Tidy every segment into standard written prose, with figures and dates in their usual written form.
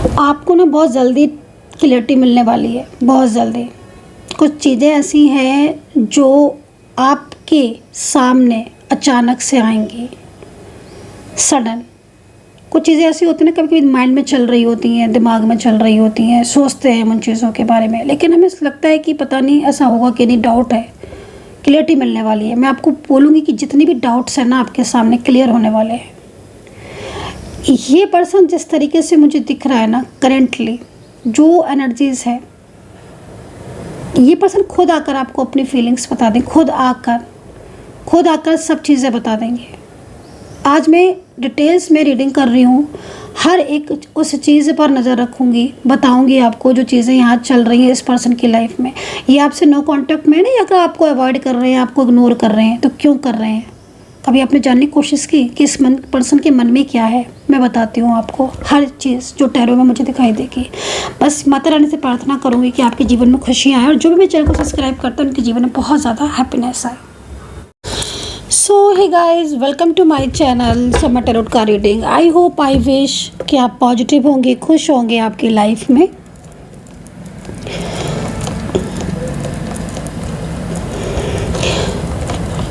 आपको ना बहुत जल्दी क्लैरिटी मिलने वाली है, बहुत जल्दी। कुछ चीज़ें ऐसी हैं जो आपके सामने अचानक से आएंगी, सडन। कुछ चीज़ें ऐसी होती हैं ना, कभी कभी माइंड में चल रही होती हैं, दिमाग में चल रही होती हैं, सोचते हैं उन चीज़ों के बारे में, लेकिन हमें लगता है कि पता नहीं ऐसा होगा कि नहीं, डाउट है। क्लियरिटी मिलने वाली है। मैं आपको बोलूँगी कि जितनी भी डाउट्स हैं ना आपके सामने क्लियर होने वाले हैं। ये पर्सन जिस तरीके से मुझे दिख रहा है ना करेंटली, जो एनर्जीज है, ये पर्सन खुद आकर आपको अपनी फीलिंग्स बता दें, खुद आकर सब चीज़ें बता देंगे। आज मैं डिटेल्स में रीडिंग कर रही हूँ, हर एक उस चीज़ पर नज़र रखूँगी, बताऊँगी आपको जो चीज़ें यहाँ चल रही हैं इस पर्सन की लाइफ में। ये आपसे नो कांटेक्ट में नहीं, अगर आपको अवॉइड कर रहे हैं, आपको इग्नोर कर रहे हैं, तो क्यों कर रहे हैं? कभी आपने जानने की कोशिश की कि इस पर्सन के मन में क्या है? मैं बताती हूँ आपको हर चीज़ जो टैरो में मुझे दिखाई देगी। बस माता रानी से प्रार्थना करूँगी कि आपके जीवन में खुशियाँ आए और जो भी मेरे चैनल को सब्सक्राइब करते हैं उनके जीवन में बहुत ज़्यादा हैप्पीनेस आए। So hey guys, welcome to my channel Sama tarot का reading. I hope, I wish कि आप पॉजिटिव होंगे, खुश होंगे आपकी लाइफ में।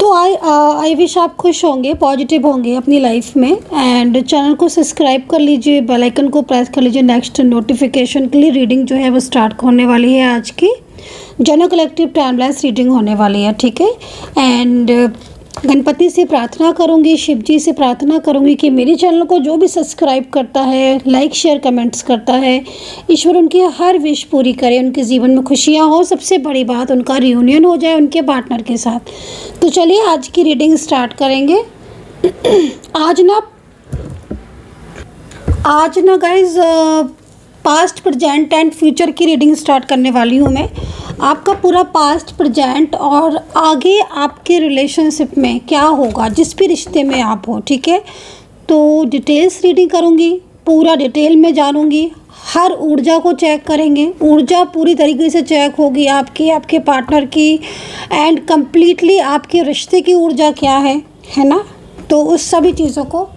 तो आई विश आप खुश होंगे, पॉजिटिव होंगे अपनी लाइफ में। एंड चैनल को सब्सक्राइब कर लीजिए, बेल आइकन को प्रेस कर लीजिए नेक्स्ट नोटिफिकेशन के लिए। रीडिंग जो है वो स्टार्ट होने वाली है। आज की जनरल कलेक्टिव टाइमलाइन्स रीडिंग होने वाली है, ठीक है। एंड गणपति से प्रार्थना करूंगी, शिव जी से प्रार्थना करूंगी कि मेरे चैनल को जो भी सब्सक्राइब करता है, लाइक शेयर कमेंट्स करता है, ईश्वर उनकी हर विश पूरी करे, उनके जीवन में खुशियां हो। सबसे बड़ी बात, उनका रियूनियन हो जाए उनके पार्टनर के साथ। तो चलिए आज की रीडिंग स्टार्ट करेंगे। आज ना guys past, present and future की रीडिंग स्टार्ट करने वाली हूँ मैं। आपका पूरा पास्ट, प्रेजेंट और आगे आपके रिलेशनशिप में क्या होगा, जिस भी रिश्ते में आप हो, ठीक है। तो डिटेल्स रीडिंग करूँगी, पूरा डिटेल में जानूँगी, हर ऊर्जा को चेक करेंगे। ऊर्जा पूरी तरीके से चेक होगी आपकी, आपके पार्टनर की, एंड कम्प्लीटली आपके रिश्ते की ऊर्जा क्या है ना। तो उस सभी चीज़ों को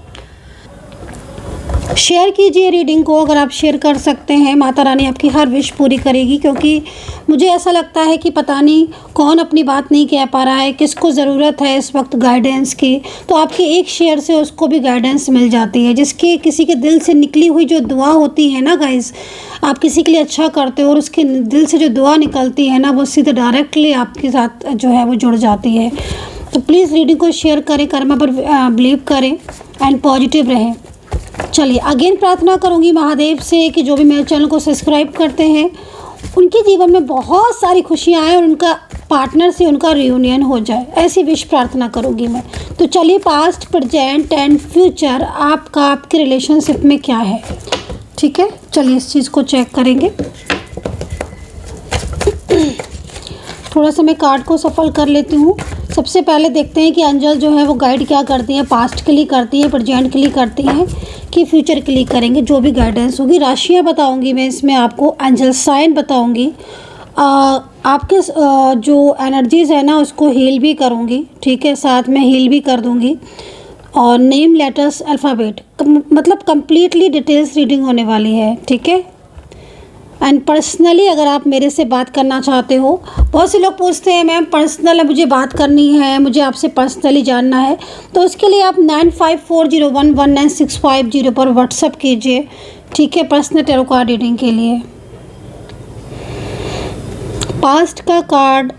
शेयर कीजिए रीडिंग को, अगर आप शेयर कर सकते हैं। माता रानी आपकी हर विश पूरी करेगी, क्योंकि मुझे ऐसा लगता है कि पता नहीं कौन अपनी बात नहीं कह पा रहा है, किसको ज़रूरत है इस वक्त गाइडेंस की। तो आपके एक शेयर से उसको भी गाइडेंस मिल जाती है। जिसके किसी के दिल से निकली हुई जो दुआ होती है ना गाइस, आप किसी के लिए अच्छा करते हो और उसके दिल से जो दुआ निकलती है ना, वो सीधे डायरेक्टली आपके साथ जो है वो जुड़ जाती है। तो प्लीज़ रीडिंग को शेयर करें, कर्मा पर बिलीव करें एंड पॉजिटिव रहें। चलिए अगेन प्रार्थना करूंगी महादेव से कि जो भी मेरे चैनल को सब्सक्राइब करते हैं उनके जीवन में बहुत सारी खुशियां आए और उनका पार्टनर से उनका रियूनियन हो जाए, ऐसी विश प्रार्थना करूंगी मैं। तो चलिए पास्ट, प्रेजेंट एंड फ्यूचर आपके रिलेशनशिप में क्या है, ठीक है। चलिए इस चीज़ को चेक करेंगे। थोड़ा सा मैं कार्ड को सफल कर लेती हूँ। सबसे पहले देखते हैं कि एंजल जो है वो गाइड क्या करती हैं, पास्ट के लिए करती हैं, प्रेजेंट के लिए करती हैं, कि फ्यूचर के लिए करेंगे। जो भी गाइडेंस होगी, राशियाँ बताऊंगी मैं इसमें आपको, एंजल साइन बताऊंगी, आपके जो एनर्जीज़ है ना उसको हील भी करूंगी, ठीक है, साथ में हील भी कर दूंगी। और नेम, लेटर्स, अल्फ़ाबेट, मतलब कंप्लीटली डिटेल्स रीडिंग होने वाली है, ठीक है। एंड पर्सनली अगर आप मेरे से बात करना चाहते हो, बहुत से लोग पूछते हैं मैम पर्सनल मुझे बात करनी है, मुझे आपसे पर्सनली जानना है, तो उसके लिए आप 9540119650 पर व्हाट्सएप कीजिए, ठीक है, पर्सनल टैरो कार्ड रीडिंग के लिए। पास्ट का कार्ड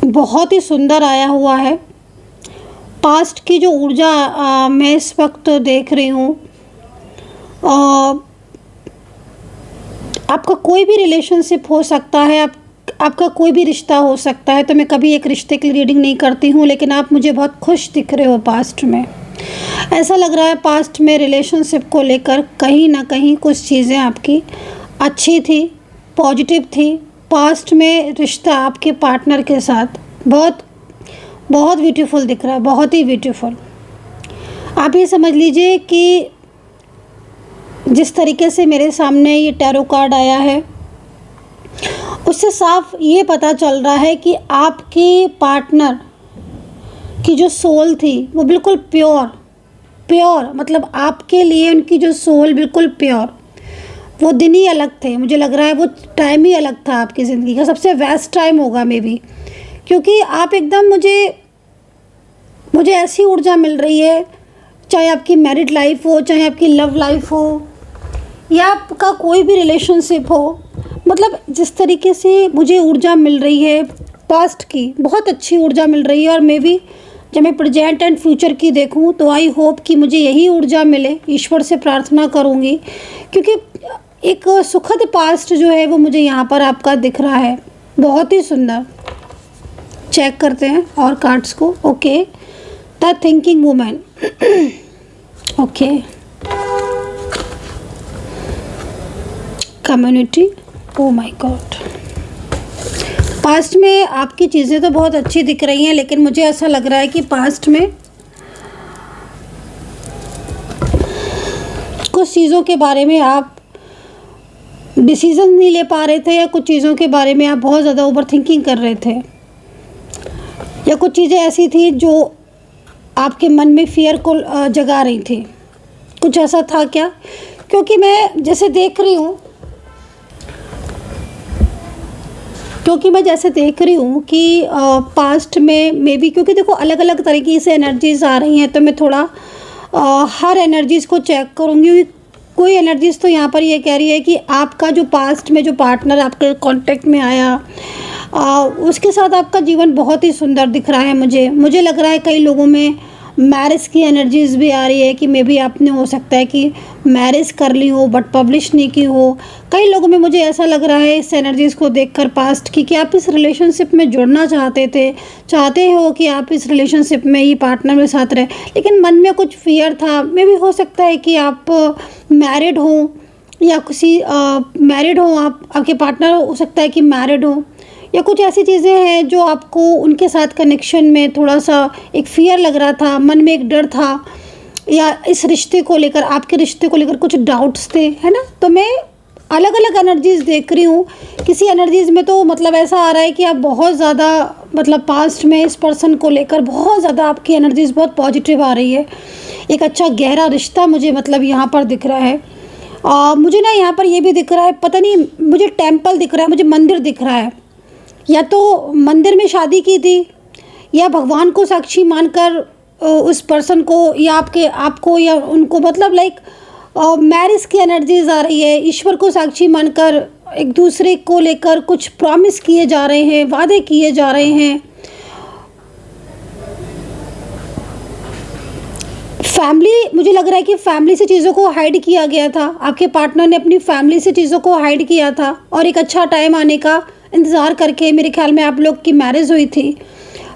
बहुत ही सुंदर आया हुआ है। पास्ट की जो ऊर्जा मैं इस वक्त देख रही हूँ, आपका कोई भी रिलेशनशिप हो सकता है, आपका कोई भी रिश्ता हो सकता है। तो मैं कभी एक रिश्ते की रीडिंग नहीं करती हूँ, लेकिन आप मुझे बहुत खुश दिख रहे हो पास्ट में। ऐसा लग रहा है पास्ट में रिलेशनशिप को लेकर कहीं ना कहीं कुछ चीज़ें आपकी अच्छी थी, पॉजिटिव थी। पास्ट में रिश्ता आपके पार्टनर के साथ बहुत बहुत ब्यूटीफुल दिख रहा है, बहुत ही ब्यूटीफुल। आप ये समझ लीजिए कि जिस तरीके से मेरे सामने ये टैरो कार्ड आया है, उससे साफ ये पता चल रहा है कि आपके पार्टनर की जो सोल थी वो बिल्कुल प्योर, प्योर, मतलब आपके लिए उनकी जो सोल बिल्कुल प्योर। वो दिन ही अलग थे, मुझे लग रहा है वो टाइम ही अलग था आपकी ज़िंदगी का, सबसे बेस्ट टाइम होगा मे बी, क्योंकि आप एकदम मुझे ऐसी ऊर्जा मिल रही है, चाहे आपकी मैरिड लाइफ हो, चाहे आपकी लव लाइफ हो, या आपका कोई भी रिलेशनशिप हो, मतलब जिस तरीके से मुझे ऊर्जा मिल रही है पास्ट की, बहुत अच्छी ऊर्जा मिल रही है। और मे बी जब मैं प्रेजेंट एंड फ्यूचर की देखूं तो आई होप कि मुझे यही ऊर्जा मिले, ईश्वर से प्रार्थना करूंगी, क्योंकि एक सुखद पास्ट जो है वो मुझे यहाँ पर आपका दिख रहा है, बहुत ही सुंदर। चेक करते हैं और कार्ड्स को। Okay, the thinking women. Okay, community. Oh my God, past में आपकी चीज़ें तो बहुत अच्छी दिख रही हैं, लेकिन मुझे ऐसा लग रहा है कि पास्ट में कुछ चीज़ों के बारे में आप डिसीजन नहीं ले पा रहे थे, या कुछ चीज़ों के बारे में आप बहुत ज़्यादा ओवर थिंकिंग कर रहे थे, या कुछ चीज़ें ऐसी थी जो आपके मन में फियर को जगा रही थी। कुछ ऐसा था क्या? क्योंकि मैं जैसे देख रही हूँ कि पास्ट में मे बी, क्योंकि देखो अलग अलग तरीके से एनर्जीज़ आ रही हैं, तो मैं थोड़ा हर एनर्जीज़ को चेक करूँगी। कोई एनर्जीज़ तो यहाँ पर ये कह रही है कि आपका जो पास्ट में जो पार्टनर आपके कांटेक्ट में आया, उसके साथ आपका जीवन बहुत ही सुंदर दिख रहा है। मुझे लग रहा है कई लोगों में मैरिज की एनर्जीज़ भी आ रही है, कि मे बी आपने हो सकता है कि मैरिज कर ली हो बट पब्लिश नहीं की हो। कई लोगों में मुझे ऐसा लग रहा है इस एनर्जीज़ को देखकर पास्ट की, कि आप इस रिलेशनशिप में जुड़ना चाहते हो कि आप इस रिलेशनशिप में ही पार्टनर के साथ रहे, लेकिन मन में कुछ फियर था। मे बी हो सकता है कि आप मैरिड हो, या किसी मैरिड हो, आपके पार्टनर हो सकता है कि मैरिड हो, या कुछ ऐसी चीज़ें हैं जो आपको उनके साथ कनेक्शन में थोड़ा सा एक फियर लग रहा था, मन में एक डर था, या इस रिश्ते को लेकर, आपके रिश्ते को लेकर कुछ डाउट्स थे, है ना। तो मैं अलग अलग एनर्जीज़ देख रही हूँ। किसी एनर्जीज़ में तो मतलब ऐसा आ रहा है कि आप बहुत ज़्यादा, मतलब पास्ट में इस पर्सन को लेकर बहुत ज़्यादा आपकी एनर्जीज़ बहुत पॉजिटिव आ रही है। एक अच्छा गहरा रिश्ता मुझे मतलब यहाँ पर दिख रहा है। मुझे ना यहाँ पर ये भी दिख रहा है, पता नहीं, मुझे टेम्पल दिख रहा है, मुझे मंदिर दिख रहा है। या तो मंदिर में शादी की थी, या भगवान को साक्षी मानकर उस पर्सन को या आपको या उनको, मतलब लाइक मैरिज की एनर्जीज आ रही है। ईश्वर को साक्षी मानकर एक दूसरे को लेकर कुछ प्रॉमिस किए जा रहे हैं, वादे किए जा रहे हैं। फैमिली, मुझे लग रहा है कि फैमिली से चीज़ों को हाइड किया गया था, आपके पार्टनर ने अपनी फैमिली से चीज़ों को हाइड किया था, और एक अच्छा टाइम आने का इंतज़ार करके मेरे ख्याल में आप लोग की मैरिज हुई थी।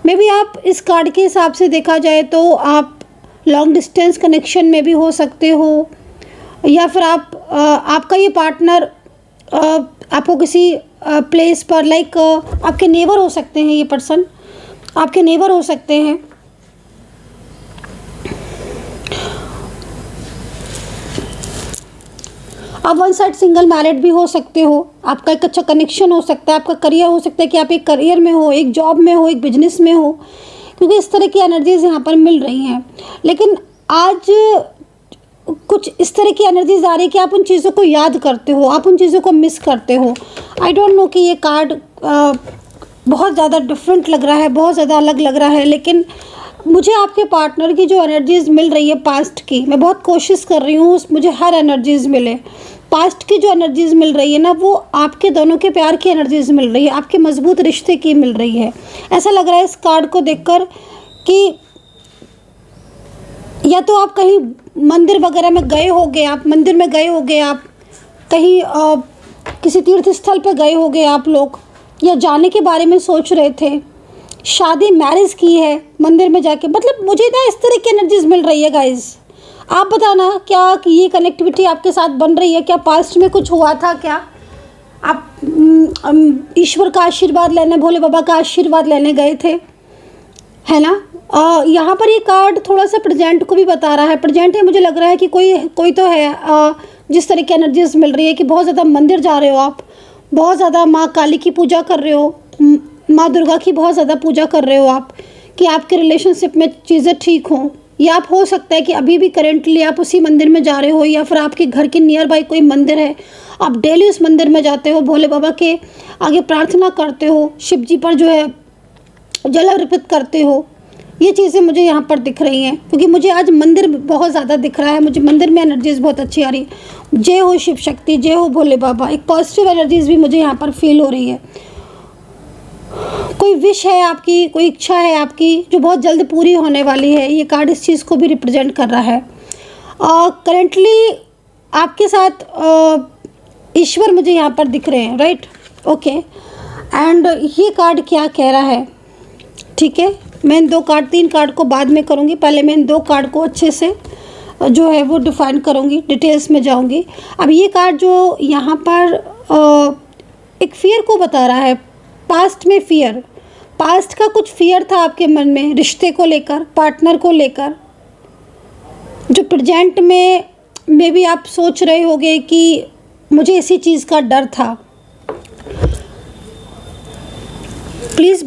मे बी आप इस कार्ड के हिसाब से देखा जाए तो आप लॉन्ग डिस्टेंस कनेक्शन में भी हो सकते हो, या फिर आपका ये पार्टनर आपको किसी प्लेस पर, लाइक आपके नेबर हो सकते हैं, ये पर्सन आपके नेबर हो सकते हैं। आप वन साइड सिंगल मैरिड भी हो सकते हो, आपका एक अच्छा कनेक्शन हो सकता है, आपका करियर हो सकता है कि आप एक करियर में हो, एक जॉब में हो, एक बिजनेस में हो, क्योंकि इस तरह की एनर्जीज़ यहाँ पर मिल रही हैं। लेकिन आज कुछ इस तरह की एनर्जीज आ रही है कि आप उन चीज़ों को याद करते हो, आप उन चीज़ों को मिस करते हो। आई डोंट नो कि ये कार्ड बहुत ज़्यादा डिफरेंट लग रहा है, बहुत ज़्यादा अलग लग रहा है, लेकिन मुझे आपके पार्टनर की जो एनर्जीज़ मिल रही है पास्ट की, मैं बहुत कोशिश कर रही हूँ मुझे हर एनर्जीज़ मिले। पास्ट की जो एनर्जीज़ मिल रही है ना, वो आपके दोनों के प्यार की एनर्जीज़ मिल रही है, आपके मजबूत रिश्ते की मिल रही है। ऐसा लग रहा है इस कार्ड को देखकर कि या तो आप कहीं मंदिर वगैरह में गए होगे, आप मंदिर में गए होगे, आप कहीं किसी तीर्थ स्थल पे गए होगे आप लोग, या जाने के बारे में सोच रहे थे, शादी मैरिज की है मंदिर में जाके। मतलब मुझे ना इस तरह की एनर्जीज मिल रही है गाइज। आप बताना क्या कि ये कनेक्टिविटी आपके साथ बन रही है क्या? पास्ट में कुछ हुआ था क्या? आप ईश्वर का आशीर्वाद लेने, भोले बाबा का आशीर्वाद लेने गए थे, है ना। यहाँ पर ये कार्ड थोड़ा सा प्रेजेंट को भी बता रहा है। प्रेजेंट है, मुझे लग रहा है कि कोई तो है जिस तरह की एनर्जीज मिल रही है कि बहुत ज़्यादा मंदिर जा रहे हो आप, बहुत ज़्यादा माँ काली की पूजा कर रहे हो, माँ दुर्गा की बहुत ज़्यादा पूजा कर रहे हो आप, कि आपके रिलेशनशिप में चीज़ें ठीक हों, या आप हो सकता है कि अभी भी करेंटली आप उसी मंदिर में जा रहे हो, या फिर आपके घर के नियर बाई कोई मंदिर है, आप डेली उस मंदिर में जाते हो, भोले बाबा के आगे प्रार्थना करते हो, शिव जी पर जो है जल अर्पित करते हो। ये चीज़ें मुझे यहाँ पर दिख रही हैं, क्योंकि मुझे आज मंदिर बहुत ज़्यादा दिख रहा है, मुझे मंदिर में एनर्जीज़ बहुत अच्छी आ रही है। जय हो शिव शक्ति, जय हो भोले बाबा। एक पॉजिटिव एनर्जीज़ भी मुझे यहाँ पर फील हो रही है। कोई विश है आपकी, कोई इच्छा है आपकी जो बहुत जल्द पूरी होने वाली है। ये कार्ड इस चीज़ को भी रिप्रेजेंट कर रहा है। करेंटली आपके साथ ईश्वर मुझे यहाँ पर दिख रहे हैं, राइट, ओके। एंड ये कार्ड क्या कह रहा है, ठीक है, मैं इन 3 कार्ड को बाद में करूँगी, पहले मैं इन 2 कार्ड को अच्छे से जो है वो डिफाइन करूँगी, डिटेल्स में जाऊँगी। अब ये कार्ड जो यहाँ पर एक फियर को बता रहा है, पास्ट में फियर, पास्ट का कुछ फियर था आपके मन में रिश्ते को लेकर, पार्टनर को लेकर, जो प्रेजेंट में भी आप सोच रहे होगे कि मुझे इसी चीज़ का डर था। प्लीज़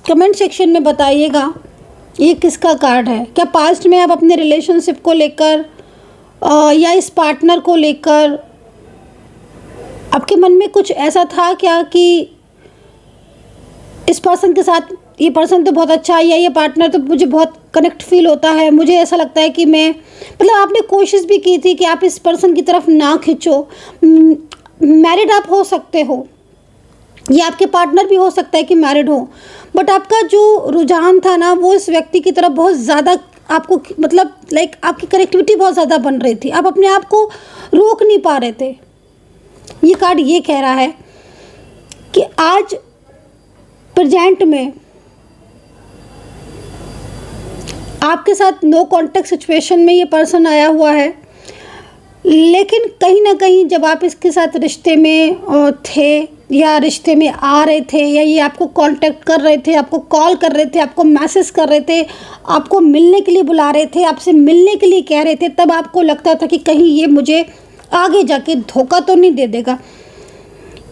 कमेंट सेक्शन में बताइएगा ये किसका कार्ड है। क्या पास्ट में आप अपने रिलेशनशिप को लेकर या इस पार्टनर को लेकर आपके मन में कुछ ऐसा था क्या कि इस पर्सन के साथ, ये पर्सन तो बहुत अच्छा है, या ये पार्टनर तो मुझे बहुत कनेक्ट फील होता है, मुझे ऐसा लगता है कि मैं, मतलब आपने कोशिश भी की थी कि आप इस पर्सन की तरफ ना खींचो। मैरिड आप हो सकते हो, या आपके पार्टनर भी हो सकता है कि मैरिड हो, बट आपका जो रुझान था ना वो इस व्यक्ति की तरफ बहुत ज़्यादा, आपको मतलब लाइक आपकी कनेक्टिविटी बहुत ज़्यादा बन रही थी, आप अपने आप को रोक नहीं पा रहे थे। ये कार्ड ये कह रहा है कि आज प्रेजेंट में आपके साथ नो कॉन्टेक्ट सिचुएशन में ये पर्सन आया हुआ है, लेकिन कहीं ना कहीं जब आप इसके साथ रिश्ते में थे या रिश्ते में आ रहे थे, या ये आपको कांटेक्ट कर रहे थे, आपको कॉल कर रहे थे, आपको मैसेज कर रहे थे, आपको मिलने के लिए बुला रहे थे, आपसे मिलने के लिए कह रहे थे, तब आपको लगता था कि कहीं ये मुझे आगे जाके धोखा तो नहीं दे देगा।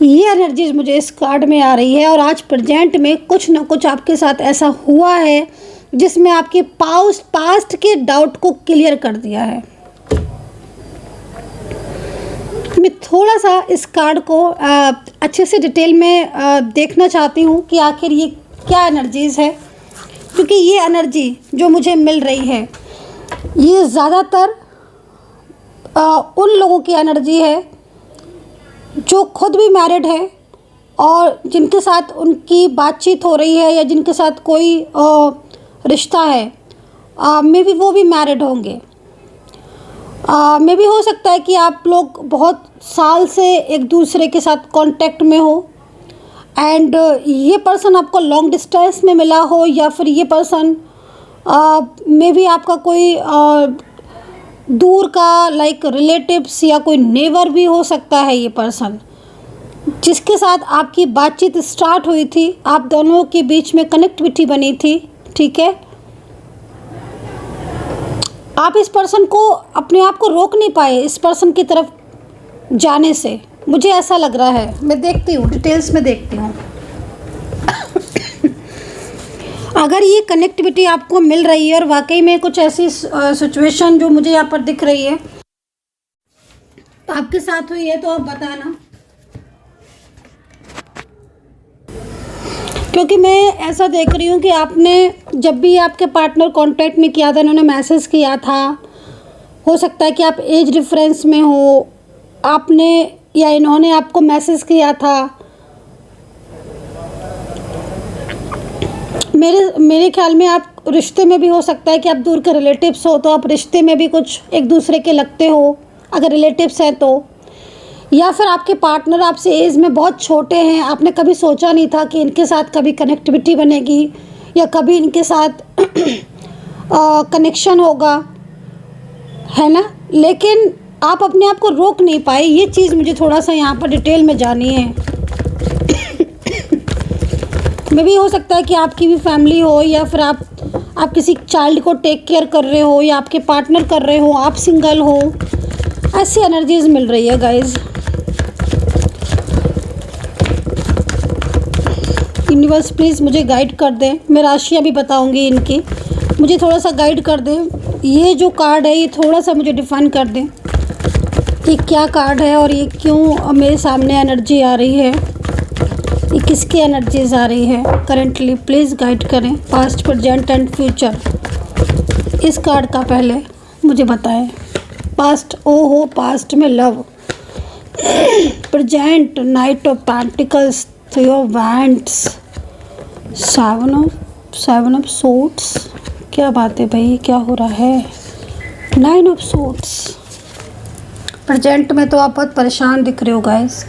ये एनर्जीज मुझे इस कार्ड में आ रही है। और आज प्रेजेंट में कुछ ना कुछ आपके साथ ऐसा हुआ है जिसमें आपके पास्ट के डाउट को क्लियर कर दिया है। मैं थोड़ा सा इस कार्ड को अच्छे से डिटेल में देखना चाहती हूँ कि आखिर ये क्या एनर्जीज़ है, क्योंकि ये एनर्जी जो मुझे मिल रही है ये ज़्यादातर उन लोगों की एनर्जी है जो खुद भी मैरिड है और जिनके साथ उनकी बातचीत हो रही है, या जिनके साथ कोई रिश्ता है, मे बी वो भी मैरिड होंगे। मे भी हो सकता है कि आप लोग बहुत साल से एक दूसरे के साथ कांटेक्ट में हो, एंड ये पर्सन आपको लॉन्ग डिस्टेंस में मिला हो, या फिर ये पर्सन मे भी आपका कोई दूर का लाइक रिलेटिव्स या कोई नेबर भी हो सकता है। ये पर्सन जिसके साथ आपकी बातचीत स्टार्ट हुई थी, आप दोनों के बीच में कनेक्टिविटी बनी थी, ठीक है, आप इस पर्सन को, अपने आप को रोक नहीं पाए इस पर्सन की तरफ जाने से, मुझे ऐसा लग रहा है। मैं देखती हूँ, डिटेल्स में देखती हूँ। अगर ये कनेक्टिविटी आपको मिल रही है और वाकई में कुछ ऐसी सिचुएशन जो मुझे यहाँ पर दिख रही है तो आपके साथ हुई है, तो आप बताना, क्योंकि मैं ऐसा देख रही हूँ कि आपने जब भी आपके पार्टनर कांटेक्ट में किया था, इन्होंने मैसेज किया था, हो सकता है कि आप एज डिफरेंस में हो, आपने या इन्होंने आपको मैसेज किया था। मेरे ख्याल में आप रिश्ते में भी हो सकता है कि आप दूर के रिलेटिव्स हो, तो आप रिश्ते में भी कुछ एक दूसरे के लगते हो अगर रिलेटिव्स हैं तो, या फिर आपके पार्टनर आपसे एज में बहुत छोटे हैं, आपने कभी सोचा नहीं था कि इनके साथ कभी कनेक्टिविटी बनेगी या कभी इनके साथ कनेक्शन होगा, है ना, लेकिन आप अपने आप को रोक नहीं पाए। ये चीज़ मुझे थोड़ा सा यहाँ पर डिटेल में जानी है। मे भी हो सकता है कि आपकी भी फैमिली हो, या फिर आप किसी चाइल्ड को टेक केयर कर रहे हो, या आपके पार्टनर कर रहे हो, आप सिंगल हो, ऐसी एनर्जीज मिल रही है गाइज। यूनिवर्स प्लीज़ मुझे गाइड कर दें, मैं राशियाँ भी बताऊंगी इनकी, मुझे थोड़ा सा गाइड कर दें। ये जो कार्ड है ये थोड़ा सा मुझे डिफाइन कर दें कि क्या कार्ड है और ये क्यों मेरे सामने एनर्जी आ रही है, ये किसकी एनर्जीज आ रही है करेंटली। प्लीज़ गाइड करें पास्ट, प्रेजेंट एंड फ्यूचर। इस कार्ड का पहले मुझे बताएं। पास्ट, ओहो पास्ट में love, present night of pentacles, three of wands, seven of swords. क्या बात है भाई, क्या हो रहा है? Nine of swords. प्रेजेंट में तो आप बहुत परेशान दिख रहे हो गाइस।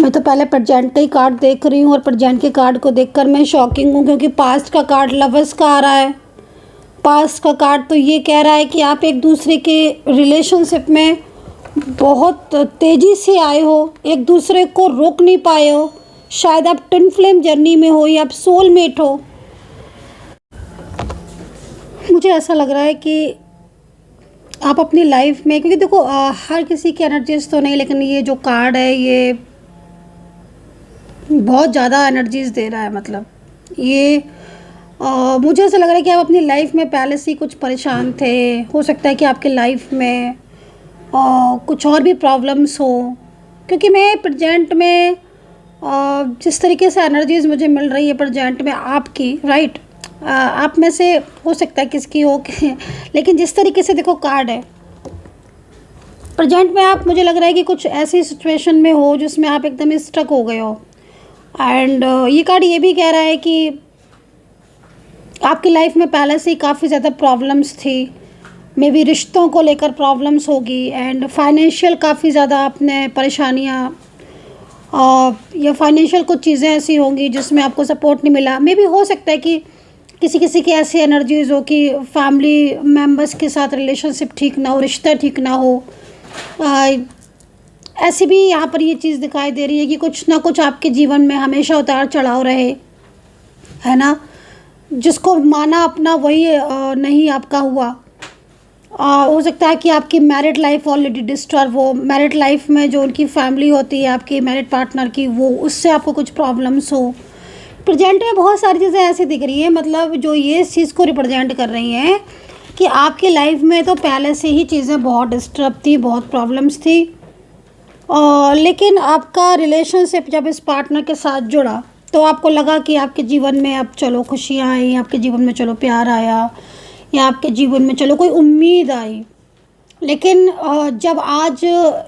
मैं तो पहले प्रेजेंट का ही कार्ड देख रही हूँ और प्रेजेंट के कार्ड को देखकर मैं शॉकिंग हूँ, क्योंकि पास्ट का कार्ड लवर्स का आ रहा है। पास्ट का कार्ड तो ये कह रहा है कि आप एक दूसरे के रिलेशनशिप में बहुत तेज़ी से आए हो, एक दूसरे को रोक नहीं पाए हो। शायद आप ट्विन फ्लेम जर्नी में हो या आप सोलमेट हो। मुझे ऐसा लग रहा है कि आप अपनी लाइफ में, क्योंकि देखो हर किसी की एनर्जीज तो नहीं, लेकिन ये जो कार्ड है ये बहुत ज़्यादा एनर्जीज दे रहा है। मतलब ये मुझे ऐसा लग रहा है कि आप अपनी लाइफ में पहले से ही कुछ परेशान थे। हो सकता है कि आपके लाइफ में कुछ और भी प्रॉब्लम्स हो, क्योंकि मैं प्रेजेंट में जिस तरीके से एनर्जीज मुझे मिल रही है प्रेजेंट में आपकी, राइट, आप में से हो सकता है किसकी हो लेकिन जिस तरीके से देखो कार्ड है प्रेजेंट में, आप, मुझे लग रहा है कि कुछ ऐसी सिचुएशन में हो जिसमें आप एकदम स्टक हो गए हो। एंड ये कार्ड ये भी कह रहा है कि आपकी लाइफ में पहले से ही काफ़ी ज़्यादा प्रॉब्लम्स थी। मे बी रिश्तों को लेकर प्रॉब्लम्स होगी एंड फाइनेंशियल काफ़ी ज़्यादा आपने परेशानियाँ, या फाइनेंशियल कुछ चीज़ें ऐसी होंगी जिसमें आपको सपोर्ट नहीं मिला। मे बी हो सकता है कि किसी की ऐसी एनर्जीज हो कि फैमिली मेम्बर्स के साथ रिलेशनशिप ठीक ना हो, रिश्ता ठीक ना हो। ऐसी भी यहाँ पर ये चीज़ दिखाई दे रही है कि कुछ ना कुछ आपके जीवन में हमेशा उतार चढ़ाव रहे, है ना। जिसको माना अपना वही नहीं आपका हुआ। हो सकता है कि आपकी मैरिड लाइफ ऑलरेडी डिस्टर्ब हो, मैरिड लाइफ में जो उनकी फैमिली होती है आपकी मैरिड पार्टनर की, वो उससे आपको कुछ प्रॉब्लम्स हो। प्रेजेंट में बहुत सारी चीज़ें ऐसी दिख रही हैं, मतलब जो ये इस चीज़ को रिप्रेजेंट कर रही हैं कि आपकी लाइफ में तो पहले से ही चीज़ें बहुत डिस्टर्ब थी, बहुत प्रॉब्लम्स थी, और लेकिन आपका रिलेशनशिप जब इस पार्टनर के साथ जुड़ा तो आपको लगा कि आपके जीवन में अब चलो खुशियाँ आई, आपके जीवन में चलो प्यार आया, या आपके जीवन में चलो कोई उम्मीद आई। लेकिन जब आज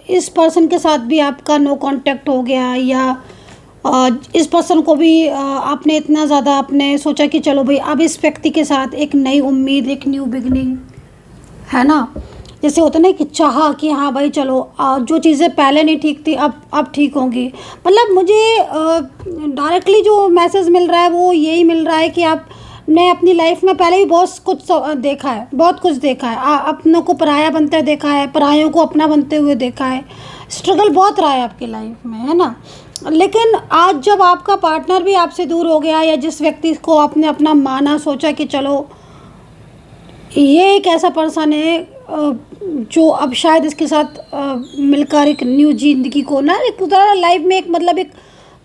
इस पर्सन के साथ भी आपका नो कांटेक्ट हो गया, या इस पर्सन को भी आपने इतना ज़्यादा आपने सोचा कि चलो भाई अब इस व्यक्ति के साथ एक नई उम्मीद, एक न्यू बिगनिंग, है ना। जैसे होता ना कि चाहा कि हाँ भाई चलो जो चीज़ें पहले नहीं ठीक थी अब ठीक होंगी। मतलब मुझे डायरेक्टली जो मैसेज मिल रहा है वो यही मिल रहा है कि आपने अपनी लाइफ में पहले भी बहुत कुछ देखा है, बहुत कुछ देखा है। अपनों को पराया बनते देखा है, परायों को अपना बनते हुए देखा है। स्ट्रगल बहुत रहा है आपकी लाइफ में, है ना। लेकिन आज जब आपका पार्टनर भी आपसे दूर हो गया, या जिस व्यक्ति को आपने अपना माना, सोचा कि चलो ये एक ऐसा पर्सन है जो अब शायद इसके साथ मिलकर एक न्यू जिंदगी को ना, एक लाइफ में एक मतलब एक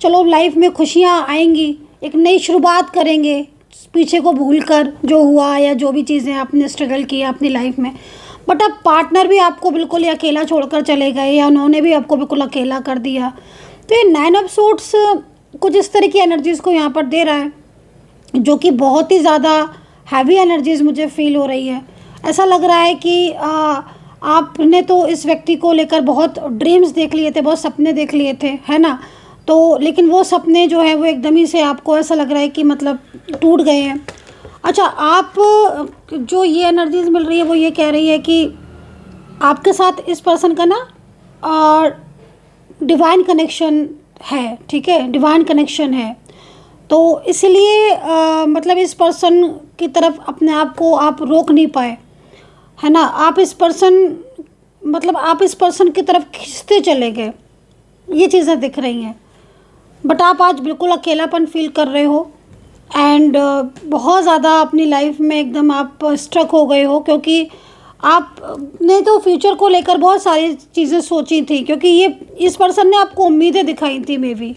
चलो लाइफ में खुशियाँ आएंगी, एक नई शुरुआत करेंगे पीछे को भूल कर जो हुआ या जो भी चीज़ें आपने स्ट्रगल किया अपनी लाइफ में। बट अब पार्टनर भी आपको बिल्कुल ही अकेला छोड़कर चले गए, या उन्होंने भी आपको बिल्कुल अकेला कर दिया। तो ये नाइन ऑफ सोर्ड्स कुछ इस तरह की एनर्जीज़ को यहाँ पर दे रहा है, जो कि बहुत ही ज़्यादा हैवी एनर्जीज़ मुझे फील हो रही है। ऐसा लग रहा है कि आपने तो इस व्यक्ति को लेकर बहुत ड्रीम्स देख लिए थे, बहुत सपने देख लिए थे, है ना। तो लेकिन वो सपने जो है वो एकदम ही से आपको ऐसा लग रहा है कि मतलब टूट गए हैं। अच्छा, आप जो ये एनर्जीज मिल रही है वो ये कह रही है कि आपके साथ इस पर्सन का ना डिवाइन कनेक्शन है, ठीक है, डिवाइन कनेक्शन है। तो इसलिए मतलब इस पर्सन की तरफ अपने आप को आप रोक नहीं पाए, है ना। आप इस पर्सन की तरफ खींचते चले गए, ये चीज़ें दिख रही हैं। बट आप आज बिल्कुल अकेलापन फील कर रहे हो एंड बहुत ज़्यादा अपनी लाइफ में एकदम आप स्ट्रक हो गए हो, क्योंकि आपने तो फ्यूचर को लेकर बहुत सारी चीज़ें सोची थी, क्योंकि ये इस पर्सन ने आपको उम्मीदें दिखाई थी। मे बी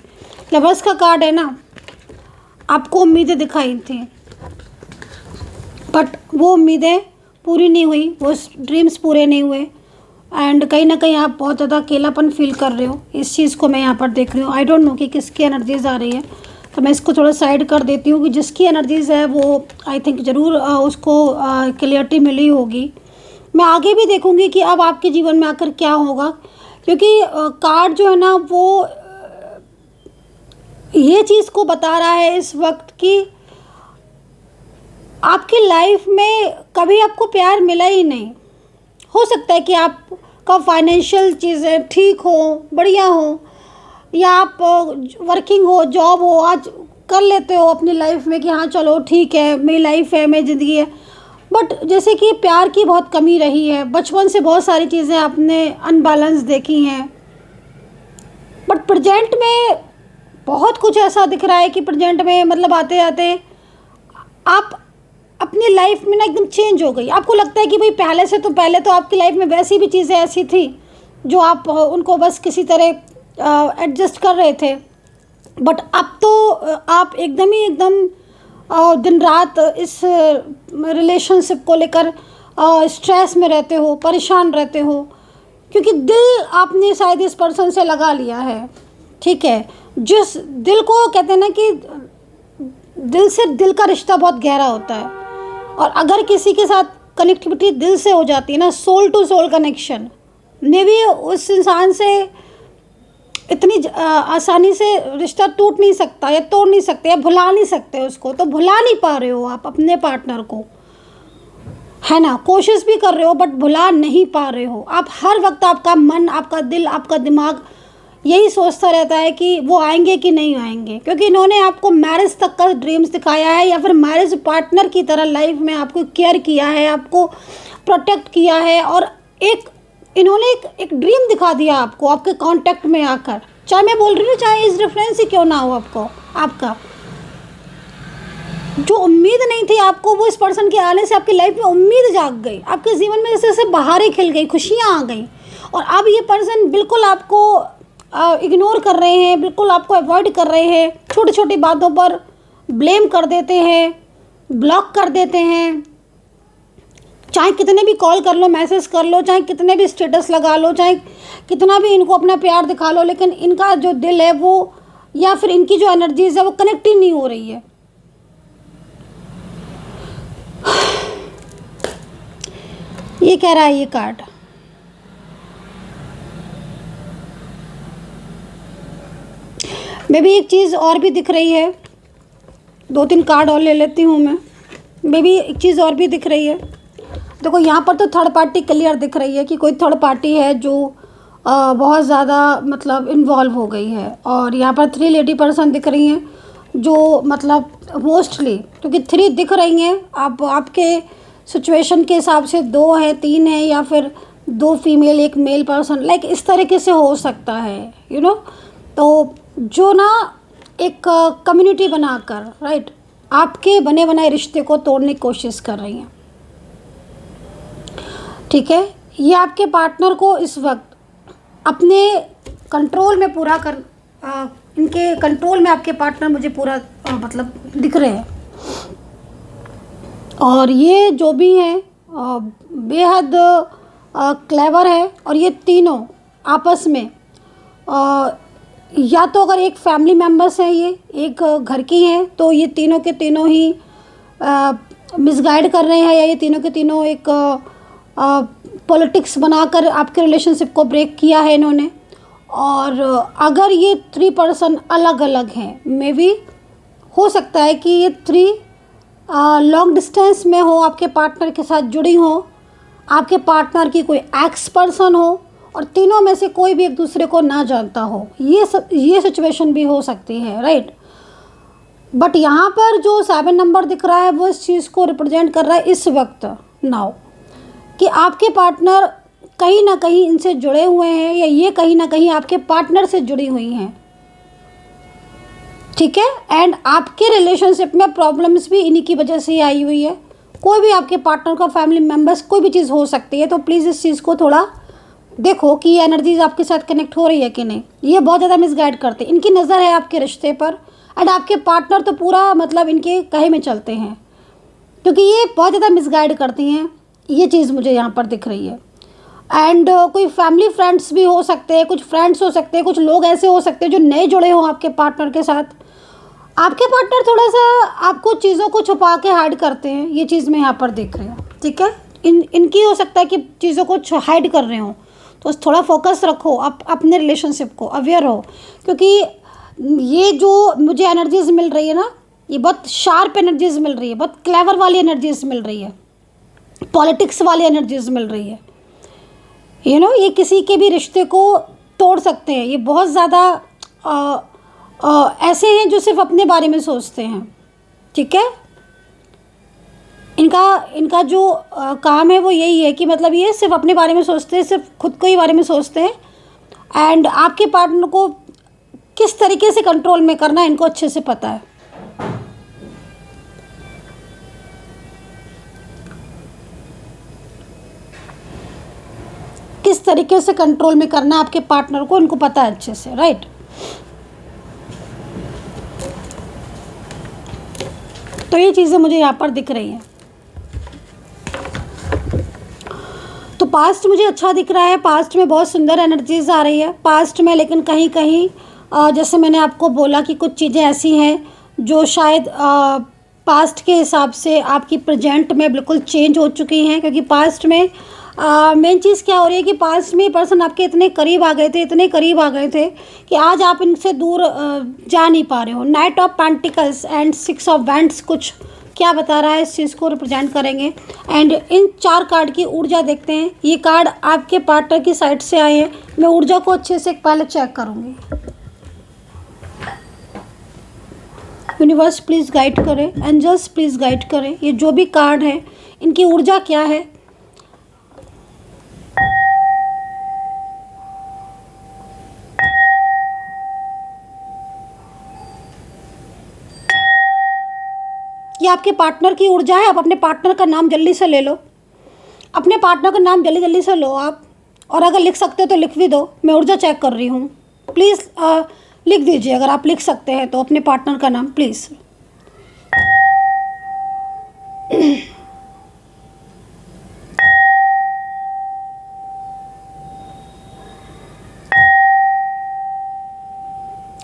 लवर्स का कार्ड है ना, आपको उम्मीदें दिखाई थी, बट वो उम्मीदें पूरी नहीं हुई, वो ड्रीम्स पूरे नहीं हुए। एंड कहीं ना कहीं आप बहुत ज़्यादा अकेलापन फील कर रहे हो। इस चीज़ को मैं यहाँ पर देख रही हूँ। आई डोंट नो कि किसकी एनर्जीज आ रही है, तो मैं इसको थोड़ा साइड कर देती हूँ कि जिसकी एनर्जीज है वो आई थिंक ज़रूर उसको क्लियरिटी मिली होगी। मैं आगे भी देखूँगी कि अब आपके जीवन में आकर क्या होगा, क्योंकि कार्ड जो है ना वो ये चीज़ को बता रहा है इस वक्त कि आपकी लाइफ में कभी आपको प्यार मिला ही नहीं। हो सकता है कि आपका फाइनेंशियल चीज़ें ठीक हो, बढ़िया हो, या आप वर्किंग हो, जॉब हो, आज कर लेते हो अपनी लाइफ में कि हाँ चलो ठीक है, मेरी लाइफ है, मेरी ज़िंदगी है, बट जैसे कि प्यार की बहुत कमी रही है। बचपन से बहुत सारी चीज़ें आपने अनबैलेंस देखी हैं, बट प्रेजेंट में बहुत कुछ ऐसा दिख रहा है कि प्रेजेंट में मतलब आते आते आप अपनी लाइफ में ना एकदम चेंज हो गई। आपको लगता है कि भाई पहले तो आपकी लाइफ में वैसी भी चीज़ें ऐसी थी जो आप उनको बस किसी तरह एडजस्ट कर रहे थे, बट अब तो आप एकदम दिन रात इस रिलेशनशिप को लेकर स्ट्रेस में रहते हो, परेशान रहते हो, क्योंकि दिल आपने शायद इस पर्सन से लगा लिया है। ठीक है, जिस दिल को कहते हैं ना कि दिल से दिल का रिश्ता बहुत गहरा होता है, और अगर किसी के साथ कनेक्टिविटी दिल से हो जाती है ना, सोल टू सोल कनेक्शन, मे भी उस इंसान से इतनी आसानी से रिश्ता टूट नहीं सकता या तोड़ नहीं सकते या भुला नहीं सकते उसको। तो भुला नहीं पा रहे हो आप अपने पार्टनर को, है ना, कोशिश भी कर रहे हो बट भुला नहीं पा रहे हो आप। हर वक्त आपका मन, आपका दिल, आपका दिमाग यही सोचता रहता है कि वो आएंगे कि नहीं आएंगे, क्योंकि इन्होंने आपको मैरिज तक का ड्रीम्स दिखाया है, या फिर मैरिज पार्टनर की तरह लाइफ में आपको केयर किया है, आपको प्रोटेक्ट किया है, और इन्होंने एक ड्रीम दिखा दिया आपको आपके कांटेक्ट में आकर। चाहे मैं बोल रही हूँ, चाहे इस रेफरेंस ही क्यों ना हो, आपका जो उम्मीद नहीं थी आपको, वो इस पर्सन के आने से आपकी लाइफ में उम्मीद जाग गई, आपके जीवन में जैसे जैसे बहारें खिल गई, खुशियाँ आ गई, और अब ये पर्सन बिल्कुल आपको इग्नोर कर रहे हैं, बिल्कुल आपको अवॉइड कर रहे हैं, छोटी छोटी बातों पर ब्लेम कर देते हैं, ब्लॉक कर देते हैं। चाहे कितने भी कॉल कर लो, मैसेज कर लो, चाहे कितने भी स्टेटस लगा लो, चाहे कितना भी इनको अपना प्यार दिखा लो, लेकिन इनका जो दिल है वो, या फिर इनकी जो एनर्जीज है वो कनेक्ट ही नहीं हो रही है। ये कह रहा है ये कार्ड। मे भी एक चीज़ और भी दिख रही है, 2-3 कार्ड और ले लेती हूँ मैं। मे भी एक चीज़ और भी दिख रही है। देखो यहाँ पर तो थर्ड पार्टी क्लियर दिख रही है कि कोई थर्ड पार्टी है जो बहुत ज़्यादा मतलब इन्वॉल्व हो गई है, और यहाँ पर 3 लेडी पर्सन दिख रही हैं जो मतलब मोस्टली, क्योंकि 3 दिख रही हैं, आपके सिचुएशन के हिसाब से 2 है, 3 है, या फिर 2 फीमेल 1 मेल पर्सन, लाइक इस तरीके से हो सकता है, यू नो। तो जो ना एक कम्युनिटी बनाकर, राइट, आपके बने बनाए रिश्ते को तोड़ने की कोशिश कर रही हैं। ठीक है, ये आपके पार्टनर को इस वक्त अपने कंट्रोल में पूरा कर, इनके कंट्रोल में आपके पार्टनर मुझे पूरा मतलब दिख रहे हैं, और ये जो भी हैं बेहद क्लेवर है, और ये तीनों आपस में या तो अगर एक फैमिली मेम्बर्स हैं, ये एक घर की हैं, तो ये तीनों के तीनों ही मिसगाइड कर रहे हैं, या ये तीनों के तीनों एक पॉलिटिक्स बनाकर आपके रिलेशनशिप को ब्रेक किया है इन्होंने। और अगर ये 3 पर्सन अलग अलग हैं, मे बी हो सकता है कि ये 3 लॉन्ग डिस्टेंस में हो, आपके पार्टनर के साथ जुड़ी हो, आपके पार्टनर की कोई एक्स पर्सन हो, और तीनों में से कोई भी एक दूसरे को ना जानता हो। ये सिचुएशन भी हो सकती है, राइट। बट यहाँ पर जो 7 नंबर दिख रहा है वो इस चीज़ को रिप्रेजेंट कर रहा है इस वक्त नाउ, कि आपके पार्टनर कहीं ना कहीं इनसे जुड़े हुए हैं, या ये कहीं ना कहीं आपके पार्टनर से जुड़ी हुई हैं। ठीक है, एंड आपके रिलेशनशिप में प्रॉब्लम्स भी इन्हीं की वजह से आई हुई है। कोई भी आपके पार्टनर का फैमिली मेम्बर्स कोई भी चीज़ हो सकती है। तो प्लीज़ इस चीज़ को थोड़ा देखो कि ये एनर्जीज आपके साथ कनेक्ट हो रही है कि नहीं। ये बहुत ज़्यादा मिसगाइड करते हैं, इनकी नज़र है आपके रिश्ते पर, एंड आपके पार्टनर तो पूरा मतलब इनके कहे में चलते हैं, क्योंकि ये बहुत ज़्यादा मिसगाइड करती हैं। ये चीज़ मुझे यहाँ पर दिख रही है। एंड कोई फैमिली फ्रेंड्स भी हो सकते हैं, कुछ फ्रेंड्स हो सकते हैं, कुछ लोग ऐसे हो सकते हैं जो नए जुड़े हों आपके पार्टनर के साथ। आपके पार्टनर थोड़ा सा आपको चीज़ों को छुपा के हाइड करते हैं, ये चीज़ मैं यहाँ पर देख रही हूँ, ठीक है। इनकी हो सकता है कि चीज़ों को हाइड कर रहे हो, तो थोड़ा फोकस रखो अपने रिलेशनशिप को, अवेयर हो, क्योंकि ये जो मुझे एनर्जीज मिल रही है ना, ये बहुत शार्प एनर्जीज मिल रही है, बहुत क्लेवर वाली एनर्जीज मिल रही है, पॉलिटिक्स वाली एनर्जीज मिल रही है। ये किसी के भी रिश्ते को तोड़ सकते हैं। ये बहुत ज़्यादा ऐसे हैं जो सिर्फ अपने बारे में सोचते हैं, ठीक है। इनका जो काम है वो यही है कि मतलब ये सिर्फ अपने बारे में सोचते हैं, सिर्फ खुद को ही बारे में सोचते हैं। एंड आपके पार्टनर को किस तरीके से कंट्रोल में करना है इनको अच्छे से पता है। किस तरीके से कंट्रोल में करना है आपके पार्टनर को, इनको पता है अच्छे से, राइट। तो ये चीज़ें मुझे यहाँ पर दिख रही हैं। तो पास्ट मुझे अच्छा दिख रहा है, पास्ट में बहुत सुंदर एनर्जीज आ रही है पास्ट में, लेकिन कहीं कहीं जैसे मैंने आपको बोला कि कुछ चीज़ें ऐसी हैं जो शायद पास्ट के हिसाब से आपकी प्रेजेंट में बिल्कुल चेंज हो चुकी हैं। क्योंकि पास्ट में मेन चीज़ क्या हो रही है कि पास्ट में पर्सन आपके इतने करीब आ गए थे, इतने करीब आ गए थे कि आज आप इनसे दूर जा नहीं पा रहे हो। Night of pentacles and 6 of wands कुछ क्या बता रहा है, इस चीज़ को रिप्रेजेंट करेंगे। एंड इन 4 कार्ड की ऊर्जा देखते हैं। ये कार्ड आपके पार्टनर की साइड से आए हैं। मैं ऊर्जा को अच्छे से पहले चेक करूँगी। यूनिवर्स प्लीज़ गाइड करें, एंजल्स प्लीज़ गाइड करें, ये जो भी कार्ड है इनकी ऊर्जा क्या है। ये आपके पार्टनर की ऊर्जा है। आप अपने पार्टनर का नाम जल्दी से ले लो, अपने पार्टनर का नाम जल्दी जल्दी से लो आप, और अगर लिख सकते हो तो लिख भी दो। मैं ऊर्जा चेक कर रही हूँ, प्लीज़ लिख दीजिए अगर आप लिख सकते हैं तो अपने पार्टनर का नाम प्लीज़।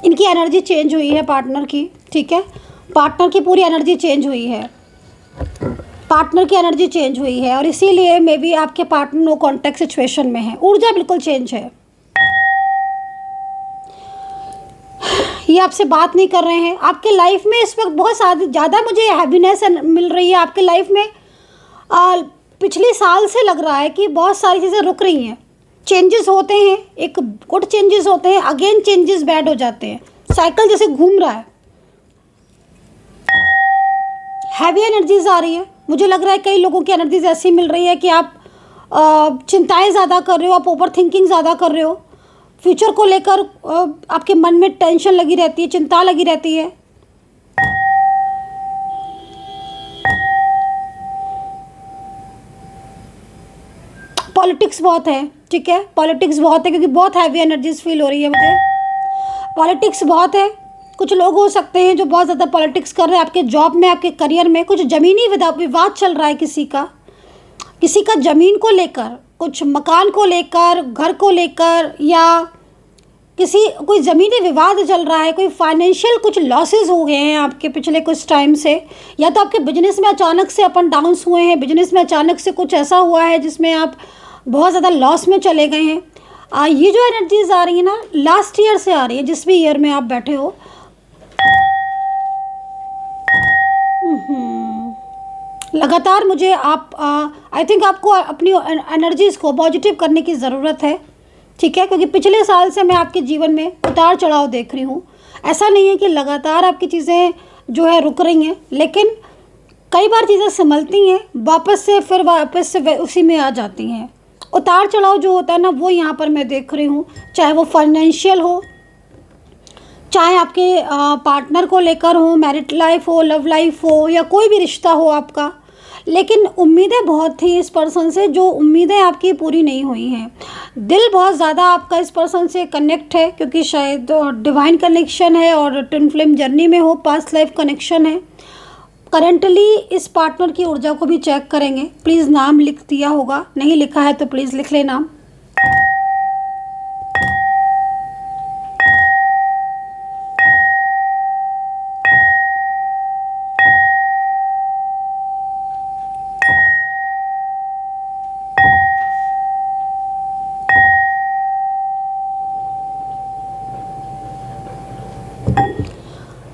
इनकी एनर्जी चेंज हुई है पार्टनर की, ठीक है। पार्टनर की पूरी एनर्जी चेंज हुई है, पार्टनर की एनर्जी चेंज हुई है, और इसीलिए मे बी आपके पार्टनर नो कॉन्टैक्ट सिचुएशन में है। ऊर्जा बिल्कुल चेंज है। ये आपसे बात नहीं कर रहे हैं। आपके लाइफ में इस वक्त बहुत ज़्यादा मुझे हैप्पीनेस मिल रही है आपके लाइफ में। पिछले साल से लग रहा है कि बहुत सारी चीज़ें रुक रही हैं। चेंजेस होते हैं, एक गुड चेंजेस होते हैं, अगेन चेंजेस बैड हो जाते हैं। साइकिल जैसे घूम रहा है। हैवी एनर्जीज आ रही है। मुझे लग रहा है कई लोगों की एनर्जीज ऐसी मिल रही है कि आप चिंताएं ज़्यादा कर रहे हो, आप ओवर थिंकिंग ज़्यादा कर रहे हो। फ्यूचर को लेकर आपके मन में टेंशन लगी रहती है, चिंता लगी रहती है। पॉलिटिक्स बहुत है, ठीक है। पॉलिटिक्स बहुत है क्योंकि बहुत हैवी एनर्जीज फील हो रही है मुझे। पॉलिटिक्स बहुत है। कुछ लोग हो सकते हैं जो बहुत ज़्यादा पॉलिटिक्स कर रहे हैं आपके जॉब में, आपके करियर में। कुछ ज़मीनी विवाद चल रहा है किसी का ज़मीन को लेकर, कुछ मकान को लेकर, घर को लेकर, या कोई ज़मीनी विवाद चल रहा है। कोई फाइनेंशियल कुछ लॉसेस हो गए हैं आपके पिछले कुछ टाइम से, या तो आपके बिजनेस में अचानक से अप एंड डाउन्स हुए हैं। बिजनेस में अचानक से कुछ ऐसा हुआ है जिसमें आप बहुत ज़्यादा लॉस में चले गए हैं। ये जो एनर्जीज आ रही है ना, लास्ट ईयर से आ रही है, जिस भी ईयर में आप बैठे हो। लगातार मुझे आई थिंक आपको अपनी एनर्जीज़ को पॉजिटिव करने की ज़रूरत है, ठीक है। क्योंकि पिछले साल से मैं आपके जीवन में उतार चढ़ाव देख रही हूँ। ऐसा नहीं है कि लगातार आपकी चीज़ें जो है रुक रही हैं, लेकिन कई बार चीज़ें संभलती हैं, वापस से उसी में आ जाती हैं। उतार चढ़ाव जो होता है ना, वो यहाँ पर मैं देख रही हूँ। चाहे वो फाइनेंशियल हो, चाहे आपके पार्टनर को लेकर हो, मैरिड लाइफ हो, लव लाइफ हो, या कोई भी रिश्ता हो आपका। लेकिन उम्मीदें बहुत थी इस पर्सन से, जो उम्मीदें आपकी पूरी नहीं हुई हैं। दिल बहुत ज़्यादा आपका इस पर्सन से कनेक्ट है, क्योंकि शायद डिवाइन कनेक्शन है और ट्विन फ्लेम जर्नी में हो, पास्ट लाइफ कनेक्शन है। करंटली इस पार्टनर की ऊर्जा को भी चेक करेंगे। प्लीज़ नाम लिख दिया होगा, नहीं लिखा है तो प्लीज़ लिख ले नाम।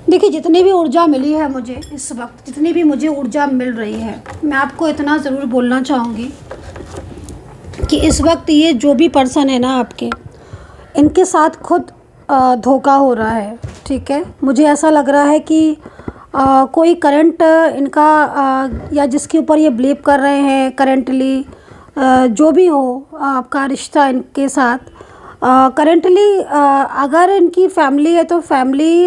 देखिए, जितनी भी ऊर्जा मिली है मुझे इस वक्त, जितनी भी मुझे ऊर्जा मिल रही है, मैं आपको इतना ज़रूर बोलना चाहूँगी कि इस वक्त ये जो भी पर्सन है ना आपके, इनके साथ खुद धोखा हो रहा है। ठीक है, मुझे ऐसा लग रहा है कि कोई करंट इनका या जिसके ऊपर ये बिलीव कर रहे हैं करंटली, जो भी हो आपका रिश्ता इनके साथ, करंटली अगर इनकी फैमिली है तो फैमिली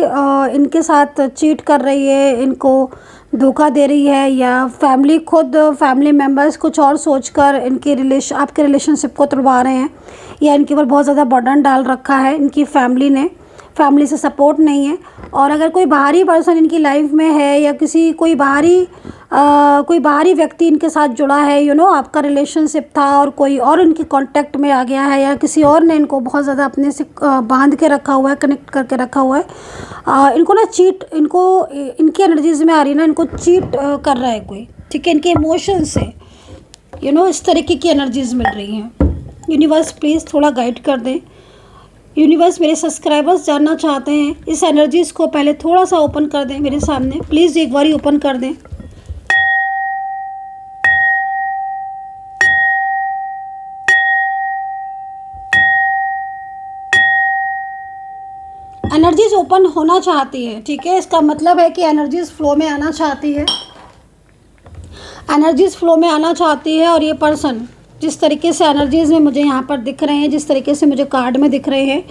इनके साथ चीट कर रही है, इनको धोखा दे रही है, या फैमिली खुद फैमिली मेम्बर्स कुछ और सोचकर इनके आपके रिलेशनशिप को तोड़वा रहे हैं, या इनके ऊपर बहुत ज़्यादा बर्डन डाल रखा है इनकी फैमिली ने, फैमिली से सपोर्ट नहीं है। और अगर कोई बाहरी पर्सन इनकी लाइफ में है, या कोई बाहरी व्यक्ति इनके साथ जुड़ा है, आपका रिलेशनशिप था और कोई और इनके कांटेक्ट में आ गया है, या किसी और ने इनको बहुत ज़्यादा अपने से बांध के रखा हुआ है, कनेक्ट करके रखा हुआ है, इनको ना इनकी एनर्जीज में आ रही है ना, इनको चीट कर रहा है कोई। ठीक है, इनके इमोशन से इस तरीके की एनर्जीज मिल रही हैं। यूनिवर्स प्लीज़ थोड़ा गाइड कर दें। यूनिवर्स, मेरे सब्सक्राइबर्स जानना चाहते हैं, इस एनर्जीज़ को पहले थोड़ा सा ओपन कर दें मेरे सामने, प्लीज़ एक बार ही ओपन कर दें। एनर्जीज ओपन होना चाहती है। ठीक है, इसका मतलब है कि एनर्जीज फ्लो में आना चाहती है, एनर्जीज फ्लो में आना चाहती है। और ये पर्सन जिस तरीके से एनर्जीज में मुझे यहाँ पर दिख रहे हैं, जिस तरीके से मुझे कार्ड में दिख रहे हैं,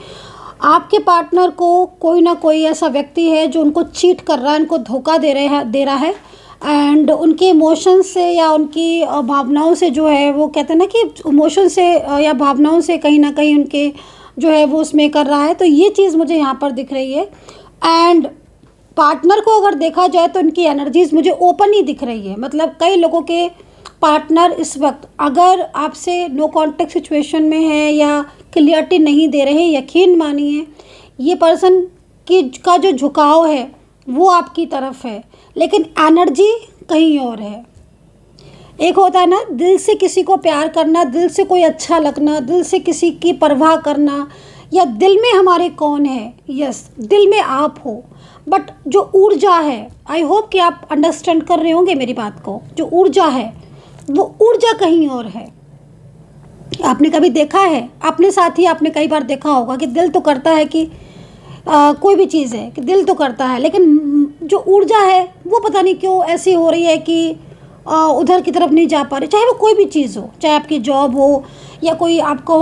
आपके पार्टनर को कोई ना कोई ऐसा व्यक्ति है जो उनको चीट कर रहा है, उनको धोखा दे रहा है। एंड उनके इमोशंस से या उनकी भावनाओं से जो है, वो कहते हैं ना कि इमोशन से या भावनाओं से कहीं ना कहीं उनके जो है वो उसमें कर रहा है। तो ये चीज़ मुझे यहाँ पर दिख रही है। एंड पार्टनर को अगर देखा जाए तो इनकी एनर्जीज मुझे ओपन ही दिख रही है। मतलब कई लोगों के पार्टनर इस वक्त अगर आपसे नो कॉन्टेक्ट सिचुएशन में है या क्लियरिटी नहीं दे रहे, यकीन मानिए ये पर्सन का जो झुकाव है वो आपकी तरफ है, लेकिन एनर्जी कहीं और है। एक होता है ना दिल से किसी को प्यार करना, दिल से कोई अच्छा लगना, दिल से किसी की परवाह करना, या दिल में हमारे कौन है, यस दिल में आप हो, बट जो ऊर्जा है, आई होप कि आप अंडरस्टैंड कर रहे होंगे मेरी बात को, जो ऊर्जा है वो ऊर्जा कहीं और है। आपने कभी देखा है, अपने साथ ही आपने कई बार देखा होगा कि दिल तो करता है कि कोई भी चीज़ है कि दिल तो करता है, लेकिन जो ऊर्जा है वो पता नहीं क्यों ऐसी हो रही है कि उधर की तरफ नहीं जा पा रही। चाहे वो कोई भी चीज़ हो, चाहे आपकी जॉब हो या कोई आपको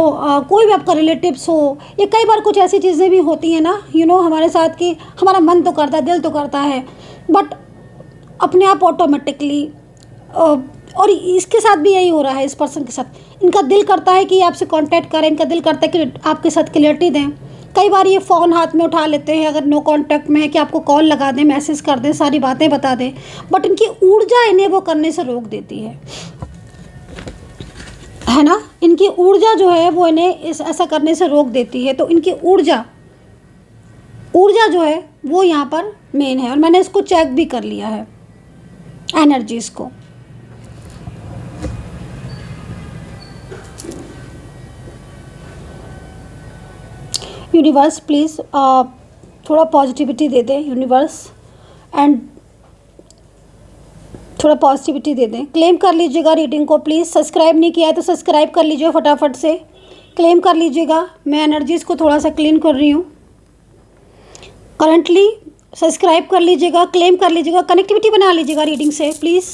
कोई भी आपका रिलेटिव्स हो, या कई बार कुछ ऐसी चीज़ें भी होती हैं ना हमारे साथ कि हमारा मन तो करता है, दिल तो करता है, बट अपने आप ऑटोमेटिकली। और इसके साथ भी यही हो रहा है, इस पर्सन के साथ इनका दिल करता है कि आपसे कांटेक्ट करें, इनका दिल करता है कि आपके साथ क्लियरिटी दें। कई बार ये फ़ोन हाथ में उठा लेते हैं अगर नो कांटेक्ट में है, कि आपको कॉल लगा दें, मैसेज कर दें, सारी बातें बता दें, बट इनकी ऊर्जा इन्हें वो करने से रोक देती है ना। इनकी ऊर्जा जो है वो इन्हें ऐसा करने से रोक देती है। तो इनकी ऊर्जा जो है वो यहाँ पर मेन है, और मैंने इसको चेक भी कर लिया है एनर्जीज़ को। यूनिवर्स प्लीज़ थोड़ा पॉजिटिविटी दे दें यूनिवर्स, एंड थोड़ा पॉजिटिविटी दे दें। क्लेम कर लीजिएगा रीडिंग को प्लीज़। सब्सक्राइब नहीं किया है तो सब्सक्राइब कर लीजिए, फटाफट से क्लेम कर लीजिएगा। मैं एनर्जीज़ को थोड़ा सा क्लीन कर रही हूँ करंटली। सब्सक्राइब कर लीजिएगा, क्लेम कर लीजिएगा, कनेक्टिविटी बना लीजिएगा रीडिंग से प्लीज़।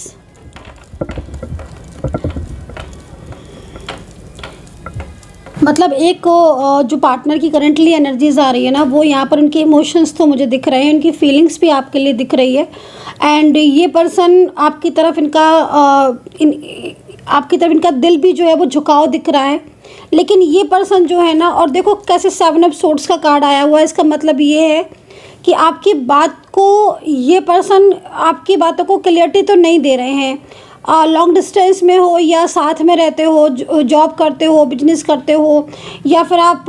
मतलब एक जो पार्टनर की करंटली एनर्जीज आ रही है ना, वो यहाँ पर उनके इमोशंस तो मुझे दिख रहे हैं, उनकी फीलिंग्स भी आपके लिए दिख रही है। एंड ये पर्सन आपकी तरफ आपकी तरफ इनका दिल भी जो है वो झुकाव दिख रहा है। लेकिन ये पर्सन जो है ना, और देखो कैसे 7 ऑफ सोर्ड्स का कार्ड आया हुआ है, इसका मतलब ये है कि आपकी बात को ये पर्सन आपकी बातों को क्लियरिटी तो नहीं दे रहे हैं। लॉन्ग डिस्टेंस में हो या साथ में रहते हो, जॉब करते हो, बिजनेस करते हो, या फिर आप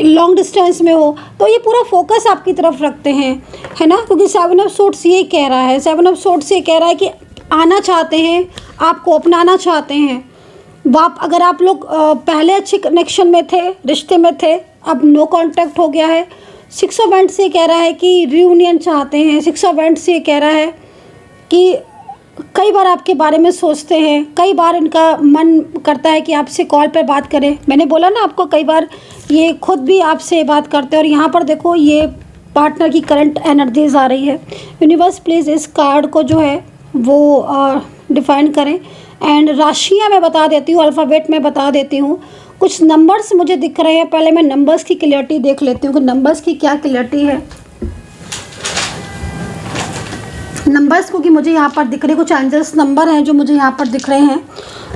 लॉन्ग डिस्टेंस में हो, तो ये पूरा फोकस आपकी तरफ रखते हैं, है ना। क्योंकि 7 ऑफ सोर्ड्स ये कह रहा है, 7 ऑफ सोर्ड्स ये कह रहा है कि आना चाहते हैं, आपको अपनाना चाहते हैं। अगर आप लोग पहले अच्छे कनेक्शन में थे, रिश्ते में थे, अब नो कांटेक्ट हो गया है। 6 ऑफ वैंड्स ये कह रहा है कि रियूनियन चाहते हैं। 6 ऑफ वैंड्स ये कह रहा है कि कई बार आपके बारे में सोचते हैं, कई बार इनका मन करता है कि आपसे कॉल पर बात करें। मैंने बोला ना आपको, कई बार ये खुद भी आपसे बात करते हैं। और यहाँ पर देखो, ये पार्टनर की करंट एनर्जीज आ रही है। यूनिवर्स प्लीज़ इस कार्ड को जो है वो डिफाइन करें। एंड राशियाँ मैं बता देती हूँ, अल्फ़ाबेट में बता देती हूँ। कुछ नंबर्स मुझे दिख रहे हैं, पहले मैं नंबर्स की क्लियरिटी देख लेती हूँ कि नंबर्स की क्या क्लियरिटी है। नंबर्स को कि मुझे यहाँ पर दिख रहे कुछ एंजल्स नंबर हैं जो मुझे यहाँ पर दिख रहे हैं,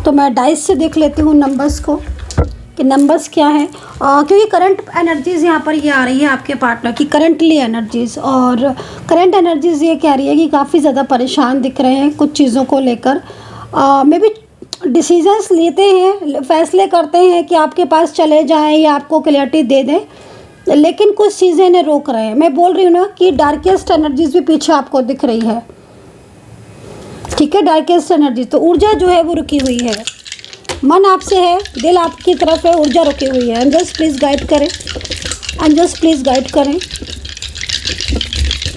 तो मैं डाइस से देख लेती हूँ नंबर्स को कि नंबर्स क्या हैं। क्योंकि करंट एनर्जीज़ यहाँ पर ये आ रही है आपके पार्टनर की, करंटली एनर्जीज़। और करंट एनर्जीज़ ये कह रही है कि काफ़ी ज़्यादा परेशान दिख रहे हैं कुछ चीज़ों को लेकर। मे बी डिसीजंस लेते हैं, फैसले करते हैं कि आपके पास चले जाएं या आपको क्लियरिटी दे दें, लेकिन कुछ चीज़ें इन्हें रोक रहे हैं। मैं बोल रही हूँ ना कि डार्केस्ट एनर्जीज भी पीछे आपको दिख रही है, ठीक है। डार्केस्ट एनर्जी तो ऊर्जा जो है वो रुकी हुई है। मन आपसे है, दिल आपकी तरफ है, ऊर्जा रुकी हुई है। एंजल्स प्लीज़ गाइड करें, एंजल्स प्लीज़ गाइड करें।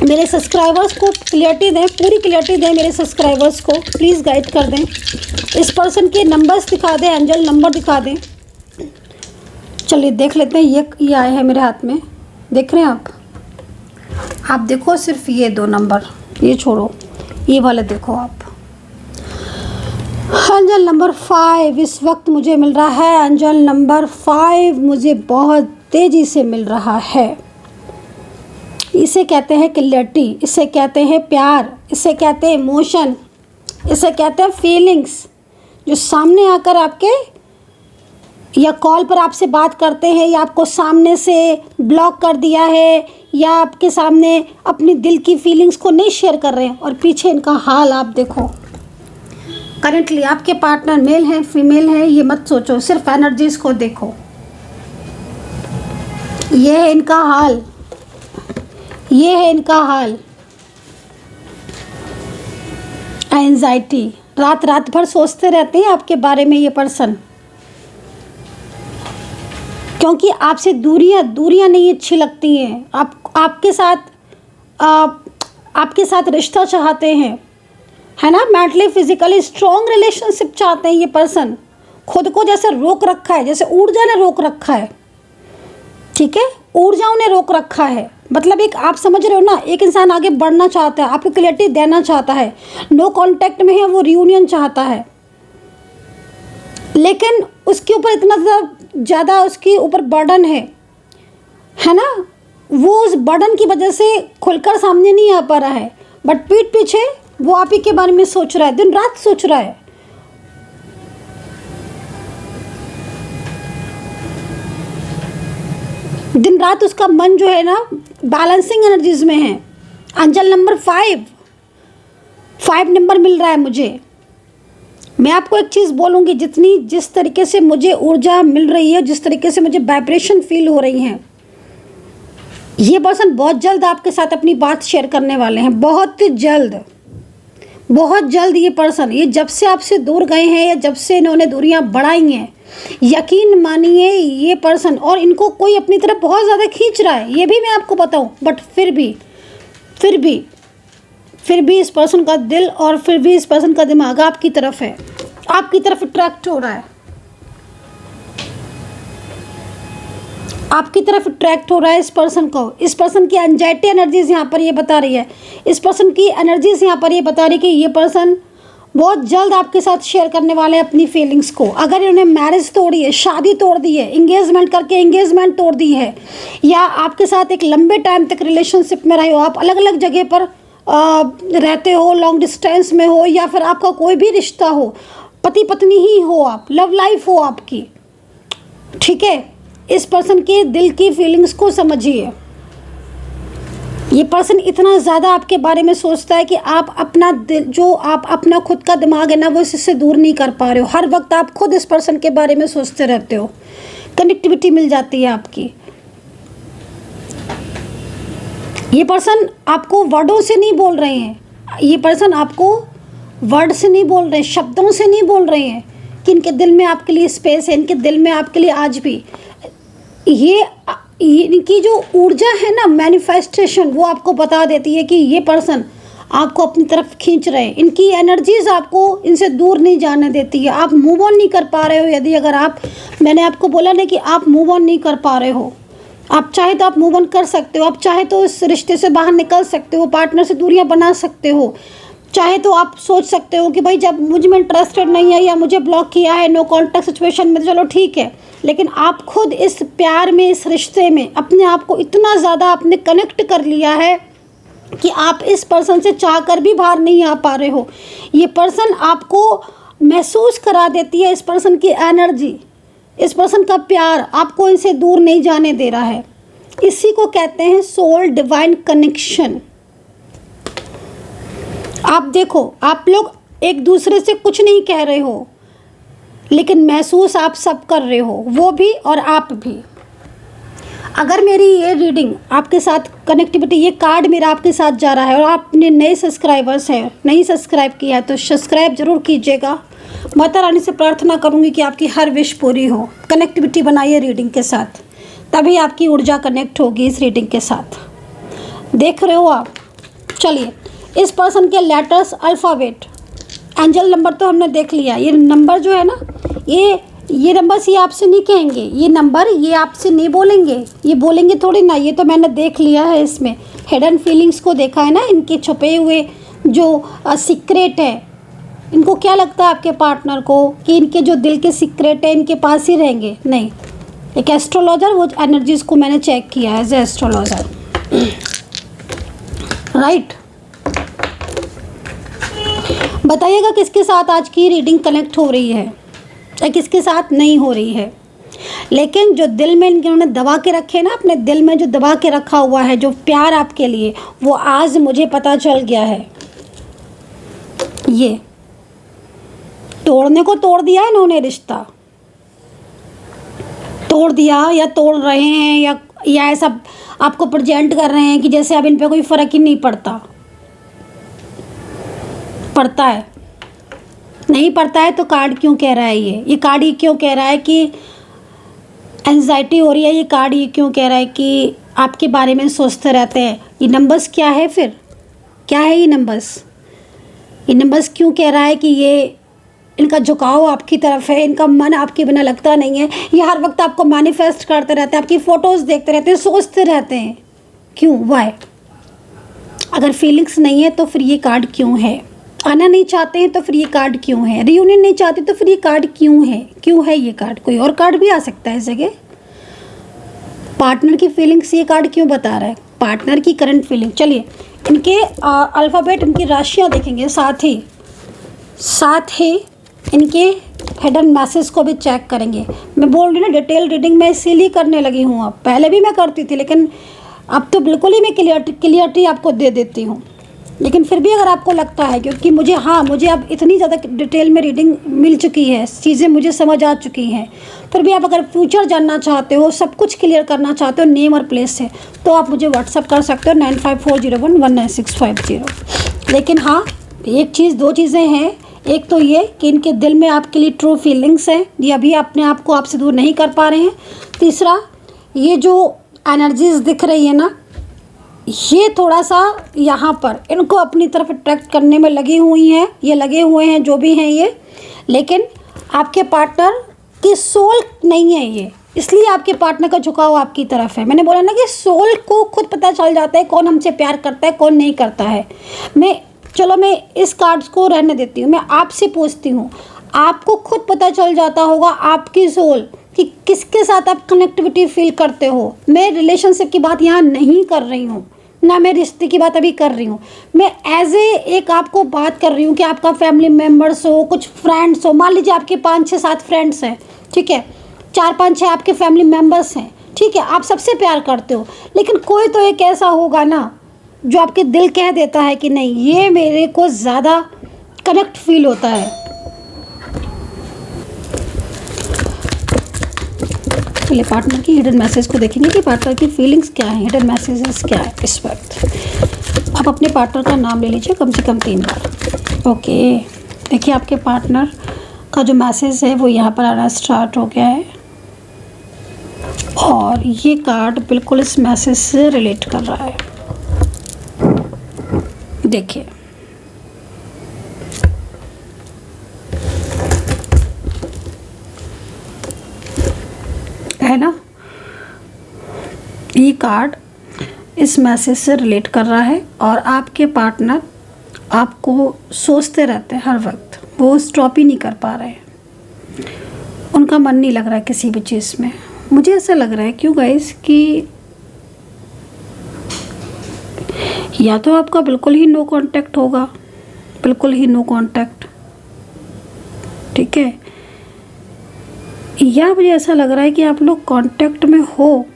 मेरे सब्सक्राइबर्स को क्लियरिटी दें, पूरी क्लियरिटी दें मेरे सब्सक्राइबर्स को, प्लीज़ गाइड कर दें। इस पर्सन के नंबर्स दिखा दें, एंजल नंबर दिखा दें। चलिए देख लेते हैं। ये आए हैं मेरे हाथ में, देख रहे हैं आप देखो सिर्फ ये 2 नंबर, ये छोड़ो, ये वाले देखो आप। एंजल नंबर 5 इस वक्त मुझे मिल रहा है। एंजल नंबर 5 मुझे बहुत तेज़ी से मिल रहा है। इसे कहते हैं क्लियरिटी, इसे कहते हैं प्यार, इसे कहते हैं इमोशन, इसे कहते हैं फीलिंग्स, जो सामने आकर आपके या कॉल पर आपसे बात करते हैं, या आपको सामने से ब्लॉक कर दिया है, या आपके सामने अपनी दिल की फीलिंग्स को नहीं शेयर कर रहे हैं। और पीछे इनका हाल आप देखो। करंटली आपके पार्टनर मेल है फीमेल है, ये मत सोचो, सिर्फ एनर्जीज को देखो। ये है इनका हाल, ये है इनका हाल। एंजाइटी, रात रात भर सोचते रहते हैं आपके बारे में ये पर्सन, क्योंकि आपसे दूरियां नहीं अच्छी लगती हैं। आपके साथ रिश्ता चाहते हैं, है ना। मेंटली फिजिकली स्ट्रॉन्ग रिलेशनशिप चाहते हैं ये पर्सन। खुद को जैसे रोक रखा है, जैसे ऊर्जा ने रोक रखा है, ठीक है। ऊर्जाओं ने रोक रखा है, मतलब एक आप समझ रहे हो ना, एक इंसान आगे बढ़ना चाहता है, आपको क्लियरिटी देना चाहता है, नो कांटेक्ट में है, वो रियूनियन चाहता है, लेकिन उसके ऊपर इतना ज़्यादा उसके ऊपर बर्डन है ना। वो उस बर्डन की वजह से खुलकर सामने नहीं आ पा रहा है, बट पीठ पीछे वो आप ही के बारे में सोच रहा है, दिन रात सोच रहा है। दिन रात उसका मन जो है ना बैलेंसिंग एनर्जीज में है। एंजल नंबर 5 नंबर मिल रहा है मुझे। मैं आपको एक चीज़ बोलूँगी, जिस तरीके से मुझे ऊर्जा मिल रही है, जिस तरीके से मुझे वाइब्रेशन फील हो रही हैं, ये पर्सन बहुत जल्द आपके साथ अपनी बात शेयर करने वाले हैं। बहुत जल्द ये पर्सन, ये जब से आपसे दूर गए हैं या जब से इन्होंने दूरियां बढ़ाई हैं, यकीन मानिए ये पर्सन, और इनको कोई अपनी तरफ बहुत ज़्यादा खींच रहा है, ये भी मैं आपको बताऊं, बट फिर भी इस पर्सन का दिल और फिर भी इस पर्सन का दिमाग आपकी तरफ है, आपकी तरफ अट्रैक्ट हो रहा है, आपकी तरफ अट्रैक्ट हो रहा है इस पर्सन को। इस पर्सन की एंजाइटी एनर्जीज यहाँ पर ये बता रही है, इस पर्सन की एनर्जीज यहाँ पर ये बता रही है कि ये पर्सन बहुत जल्द आपके साथ शेयर करने वाले हैं अपनी फीलिंग्स को। अगर इन्होंने मैरिज तोड़ी है, शादी तोड़ दी है, एंगेजमेंट करके एंगेजमेंट तोड़ दी है, या आपके साथ एक लंबे टाइम तक रिलेशनशिप में रहे हो, आप अलग अलग जगह पर रहते हो, लॉन्ग डिस्टेंस में हो, या फिर आपका कोई भी रिश्ता हो, पति पत्नी ही हो, आप लव लाइफ हो आपकी, ठीक है, इस पर्सन के दिल की फीलिंग्स को समझिए। ये पर्सन इतना ज़्यादा आपके बारे में सोचता है कि आप अपना दिल, जो आप अपना खुद का दिमाग है ना, वो इससे दूर नहीं कर पा रहे हो। हर वक्त आप खुद इस पर्सन के बारे में सोचते रहते हो। कनेक्टिविटी मिल जाती है आपकी। ये पर्सन आपको वर्डों से नहीं बोल रहे हैं, ये पर्सन आपको वर्ड से नहीं बोल रहे हैं, शब्दों से नहीं बोल रहे हैं कि इनके दिल में आपके लिए स्पेस है, इनके दिल में आपके लिए आज भी ये इनकी जो ऊर्जा है ना, मैनिफेस्टेशन, वो आपको बता देती है कि ये पर्सन आपको अपनी तरफ खींच रहे हैं। इनकी एनर्जीज आपको इनसे दूर नहीं जाने देती है। आप मूव ऑन नहीं कर पा रहे हो। यदि अगर आप, मैंने आपको बोला ना कि आप मूव ऑन नहीं कर पा रहे हो, आप चाहे तो आप मूव ऑन कर सकते हो, आप चाहे तो इस रिश्ते से बाहर निकल सकते हो, पार्टनर से दूरियां बना सकते हो, चाहे तो आप सोच सकते हो कि भाई जब मुझ में इंटरेस्टेड नहीं है या मुझे ब्लॉक किया है, नो कॉन्टैक्ट सिचुएशन में, तो चलो ठीक है। लेकिन आप खुद इस प्यार में, इस रिश्ते में अपने आप को इतना ज़्यादा आपने कनेक्ट कर लिया है कि आप इस पर्सन से चाहकर भी बाहर नहीं आ पा रहे हो। ये पर्सन आपको महसूस करा देती है, इस पर्सन की एनर्जी, इस पर्सन का प्यार आपको इनसे दूर नहीं जाने दे रहा है। इसी को कहते हैं सोल डिवाइन कनेक्शन। आप देखो, आप लोग एक दूसरे से कुछ नहीं कह रहे हो, लेकिन महसूस आप सब कर रहे हो, वो भी और आप भी। अगर मेरी ये रीडिंग आपके साथ कनेक्टिविटी, ये कार्ड मेरा आपके साथ जा रहा है और आपने नए सब्सक्राइबर्स हैं, नहीं सब्सक्राइब किया है तो सब्सक्राइब जरूर कीजिएगा। माता रानी से प्रार्थना करूंगी कि आपकी हर विश पूरी हो। कनेक्टिविटी बनाइए रीडिंग के साथ, तभी आपकी ऊर्जा कनेक्ट होगी इस रीडिंग के साथ। देख रहे हो आप। चलिए, इस पर्सन के लेटर्स, अल्फ़ाबेट, एंजल नंबर तो हमने देख लिया। ये नंबर जो है ना, ये नंबर्स ये आपसे नहीं कहेंगे, ये नंबर ये आपसे नहीं बोलेंगे, ये बोलेंगे थोड़ी ना, ये तो मैंने देख लिया है। इसमें हिडन फीलिंग्स को देखा है ना, इनके छुपे हुए जो सीक्रेट है। इनको क्या लगता है आपके पार्टनर को कि इनके जो दिल के सीक्रेट है इनके पास ही रहेंगे? नहीं। एक एस्ट्रोलॉजर, वो एनर्जीज को मैंने चेक किया है एज ए एस्ट्रोलॉजर, राइट। बताइएगा किसके साथ आज की रीडिंग कनेक्ट हो रही है या किसके साथ नहीं हो रही है। लेकिन जो दिल में इन्होंने दबा के रखे ना, अपने दिल में जो दबा के रखा हुआ है जो प्यार आपके लिए, वो आज मुझे पता चल गया है। ये तोड़ने को तोड़ दिया है इन्होंने, रिश्ता तोड़ दिया या तोड़ रहे हैं, या ऐसा आपको प्रेजेंट कर रहे हैं कि जैसे अब इन पे कोई फ़र्क ही नहीं पड़ता। पड़ता है, नहीं पड़ता है तो कार्ड क्यों कह रहा है ये कार्ड ही क्यों कह रहा है कि एंजाइटी हो रही है, ये कार्ड ये क्यों कह रहा है कि आपके बारे में सोचते रहते हैं। ये नंबर्स क्या है फिर, क्या है ये नंबर्स क्यों कह रहा है कि ये इनका झुकाव आपकी तरफ है, इनका मन आपके बिना लगता नहीं है, ये हर वक्त आपको मैनिफेस्ट करते रहते हैं, आपकी फ़ोटोज़ देखते रहते हैं, सोचते रहते हैं। क्यों, वाई? अगर फीलिंग्स नहीं है तो फिर ये कार्ड क्यों है? आना नहीं चाहते हैं तो फिर ये कार्ड क्यों है? रियूनियन नहीं चाहते तो फिर ये कार्ड क्यों है ये कार्ड? कोई और कार्ड भी आ सकता है इस जगह। पार्टनर की फीलिंग्स ये कार्ड क्यों बता रहा है? पार्टनर की करंट फीलिंग। चलिए, इनके अल्फ़ाबेट, इनकी राशियाँ देखेंगे, साथ ही इनके हिडन मैसेज को भी चेक करेंगे। मैं बोल रही हूँ ना, डिटेल रीडिंग मैं इसीलिए करने लगी हूँ। अब पहले भी मैं करती थी, लेकिन अब तो बिल्कुल ही मैं क्लियरिटी आपको दे देती हूँ। लेकिन फिर भी अगर आपको लगता है, क्योंकि मुझे अब इतनी ज़्यादा डिटेल में रीडिंग मिल चुकी है, चीज़ें मुझे समझ आ चुकी हैं, फिर भी आप अगर फ्यूचर जानना चाहते हो, सब कुछ क्लियर करना चाहते हो नेम और प्लेस से, तो आप मुझे व्हाट्सअप कर सकते हो 9540119650। लेकिन हाँ, एक चीज़, दो चीज़ें हैं। एक तो ये कि इनके दिल में आपके लिए ट्रू फीलिंग्स हैं, ये अभी अपने आप को आपसे दूर नहीं कर पा रहे हैं। तीसरा, ये जो एनर्जीज दिख रही है ना, ये थोड़ा सा यहाँ पर इनको अपनी तरफ अट्रैक्ट करने में लगी हुई हैं, ये लगे हुए हैं जो भी हैं ये। लेकिन आपके पार्टनर की सोल नहीं है ये, इसलिए आपके पार्टनर का झुकाव आपकी तरफ है। मैंने बोला ना कि सोल को खुद पता चल जाता है कौन हमसे प्यार करता है, कौन नहीं करता है। मैं चलो मैं इस कार्ड्स को रहने देती हूँ, मैं आपसे पूछती हूँ, आपको खुद पता चल जाता होगा आपकी सोल कि किसके साथ आप कनेक्टिविटी फील करते हो। मैं रिलेशनशिप की बात यहाँ नहीं कर रही हूँ, ना मैं रिश्ते की बात अभी कर रही हूँ, मैं एज ए एक आपको बात कर रही हूँ कि आपका फैमिली मेम्बर्स हो, कुछ फ्रेंड्स हो। मान लीजिए आपके 5 6 7 फ्रेंड्स हैं, ठीक है, 4 5 6 आपके फैमिली मेम्बर्स हैं, ठीक है, आप सबसे प्यार करते हो, लेकिन कोई तो एक ऐसा होगा ना जो आपके दिल कह देता है कि नहीं, ये मेरे को ज़्यादा कनेक्ट फील होता है। चलिए पार्टनर की हिडन मैसेज को देखेंगे कि पार्टनर की फीलिंग्स क्या है, हिडन मैसेजेस क्या है इस वक्त। आप अपने पार्टनर का नाम ले लीजिए कम से कम 3 बार। ओके, देखिए आपके पार्टनर का जो मैसेज है वो यहाँ पर आना स्टार्ट हो गया है और ये कार्ड बिल्कुल इस मैसेज से रिलेट कर रहा है। देखिए है ना, ये कार्ड इस मैसेज से रिलेट कर रहा है और आपके पार्टनर आपको सोचते रहते हैं हर वक्त, वो स्टॉप ही नहीं कर पा रहे हैं, उनका मन नहीं लग रहा है किसी भी चीज़ में। मुझे ऐसा लग रहा है क्यों गाइस कि या तो आपका बिल्कुल ही नो कांटेक्ट होगा, बिल्कुल ही नो कांटेक्ट, ठीक है, या मुझे ऐसा लग रहा है कि आप लोग कांटेक्ट में हो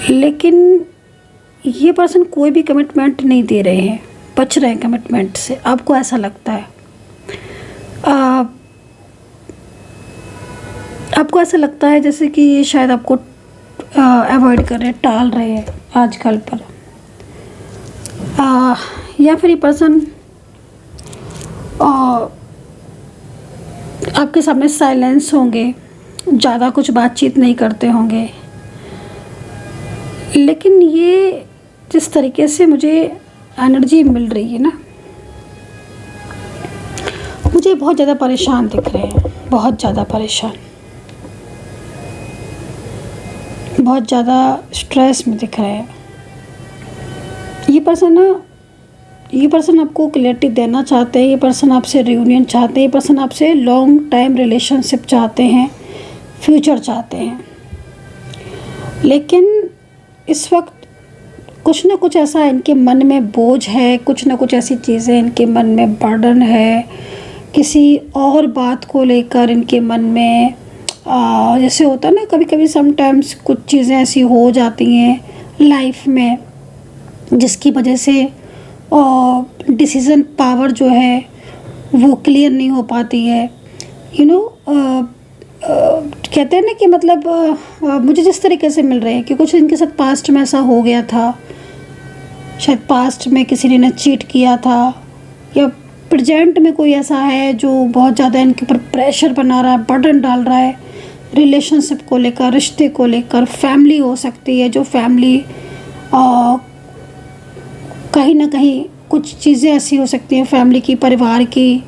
लेकिन ये पर्सन कोई भी कमिटमेंट नहीं दे रहे हैं, बच रहे हैं कमिटमेंट से, आपको ऐसा लगता है। आपको ऐसा लगता है जैसे कि ये शायद आपको अवॉइड कर रहे हैं, टाल रहे हैं आजकल पर, या फिर ये पर्सन आपके सामने साइलेंस होंगे, ज़्यादा कुछ बातचीत नहीं करते होंगे। लेकिन ये जिस तरीके से मुझे एनर्जी मिल रही है ना, मुझे बहुत ज़्यादा परेशान दिख रहे हैं, बहुत ज़्यादा परेशान, बहुत ज़्यादा स्ट्रेस में दिख रहे हैं। ये पर्सन आपको क्लैरिटी देना चाहते हैं, ये पर्सन आपसे रियूनियन चाहते हैं, ये पर्सन आपसे लॉन्ग टाइम रिलेशनशिप चाहते हैं, फ्यूचर चाहते हैं। लेकिन इस वक्त कुछ ना कुछ ऐसा इनके मन में बोझ है, कुछ ना कुछ ऐसी चीज़ें इनके मन में बर्डन है, किसी और बात को लेकर इनके मन में जैसे होता है ना, कभी कभी समटाइम्स कुछ चीज़ें ऐसी हो जाती हैं लाइफ में जिसकी वजह से डिसीज़न पावर जो है वो क्लियर नहीं हो पाती है। कहते हैं ना कि मतलब मुझे जिस तरीके से मिल रहे हैं कि कुछ इनके साथ पास्ट में ऐसा हो गया था, शायद पास्ट में किसी ने चीट किया था, या प्रेजेंट में कोई ऐसा है जो बहुत ज़्यादा इनके ऊपर प्रेशर बना रहा है, बर्डन डाल रहा है रिलेशनशिप को लेकर, रिश्ते को लेकर। फैमिली हो सकती है, जो फैमिली कहीं ना कहीं कुछ चीज़ें ऐसी हो सकती हैं फैमिली की, परिवार की,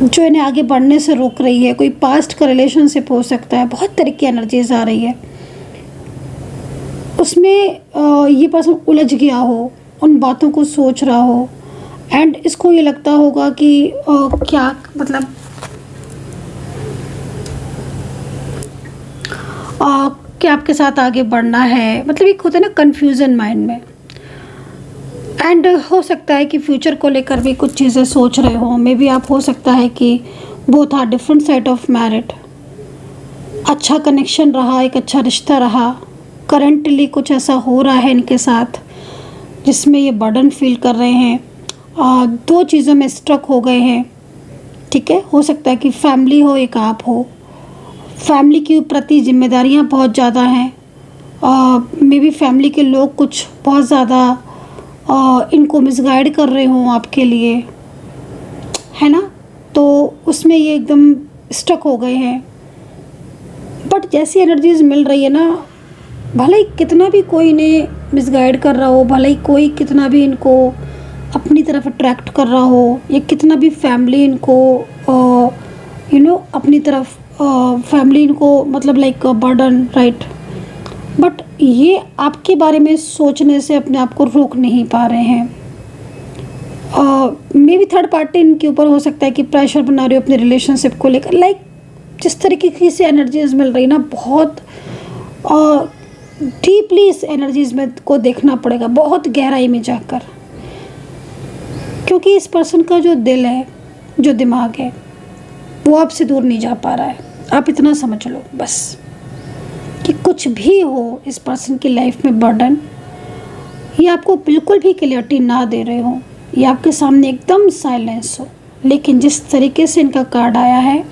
जो इन्हें आगे बढ़ने से रोक रही है। कोई पास्ट का रिलेशनशिप हो सकता है, बहुत तरह की एनर्जीज आ रही है उसमें। ये पर्सन उलझ गया हो, उन बातों को सोच रहा हो, एंड इसको ये लगता होगा कि क्या मतलब क्या आपके साथ आगे बढ़ना है, मतलब एक होता है ना कन्फ्यूज़न माइंड में। एंड हो सकता है कि फ्यूचर को लेकर भी कुछ चीज़ें सोच रहे हो। मे बी आप हो सकता है कि both are different side of married, अच्छा कनेक्शन रहा, एक अच्छा रिश्ता रहा, करंटली कुछ ऐसा हो रहा है इनके साथ जिसमें ये बर्डन फील कर रहे हैं, 2 चीज़ों में स्ट्रक हो गए हैं, ठीक है। हो सकता है कि फैमिली हो, एक आप हो, फैमिली के प्रति जिम्मेदारियां बहुत ज़्यादा हैं, मे बी फैमिली के लोग कुछ बहुत ज़्यादा इनको मिसगाइड कर रहे हों आपके लिए, है ना, तो उसमें ये एकदम स्टक हो गए हैं। बट जैसी एनर्जीज मिल रही है ना, भले ही कितना भी कोई इन्हें मिसगाइड कर रहा हो, भले ही कोई कितना भी इनको अपनी तरफ अट्रैक्ट कर रहा हो, या कितना भी फैमिली इनको अपनी तरफ फैमिली इनको मतलब लाइक बर्डन, राइट, बट ये आपके बारे में सोचने से अपने आप को रोक नहीं पा रहे हैं। मे भी थर्ड पार्टी इनके ऊपर हो सकता है कि प्रेशर बना रहे हो अपने रिलेशनशिप को लेकर। लाइक जिस तरीके की से एनर्जीज मिल रही ना, बहुत डीपली इस एनर्जीज में को देखना पड़ेगा, बहुत गहराई में जाकर, क्योंकि इस पर्सन का जो दिल है, जो दिमाग है, वो आपसे दूर नहीं जा पा रहा है। आप इतना समझ लो बस कि कुछ भी हो इस पर्सन की लाइफ में बर्डन, ये आपको बिल्कुल भी क्लियरिटी ना दे रहे हो, ये आपके सामने एकदम साइलेंस हो। लेकिन जिस तरीके से इनका कार्ड आया है,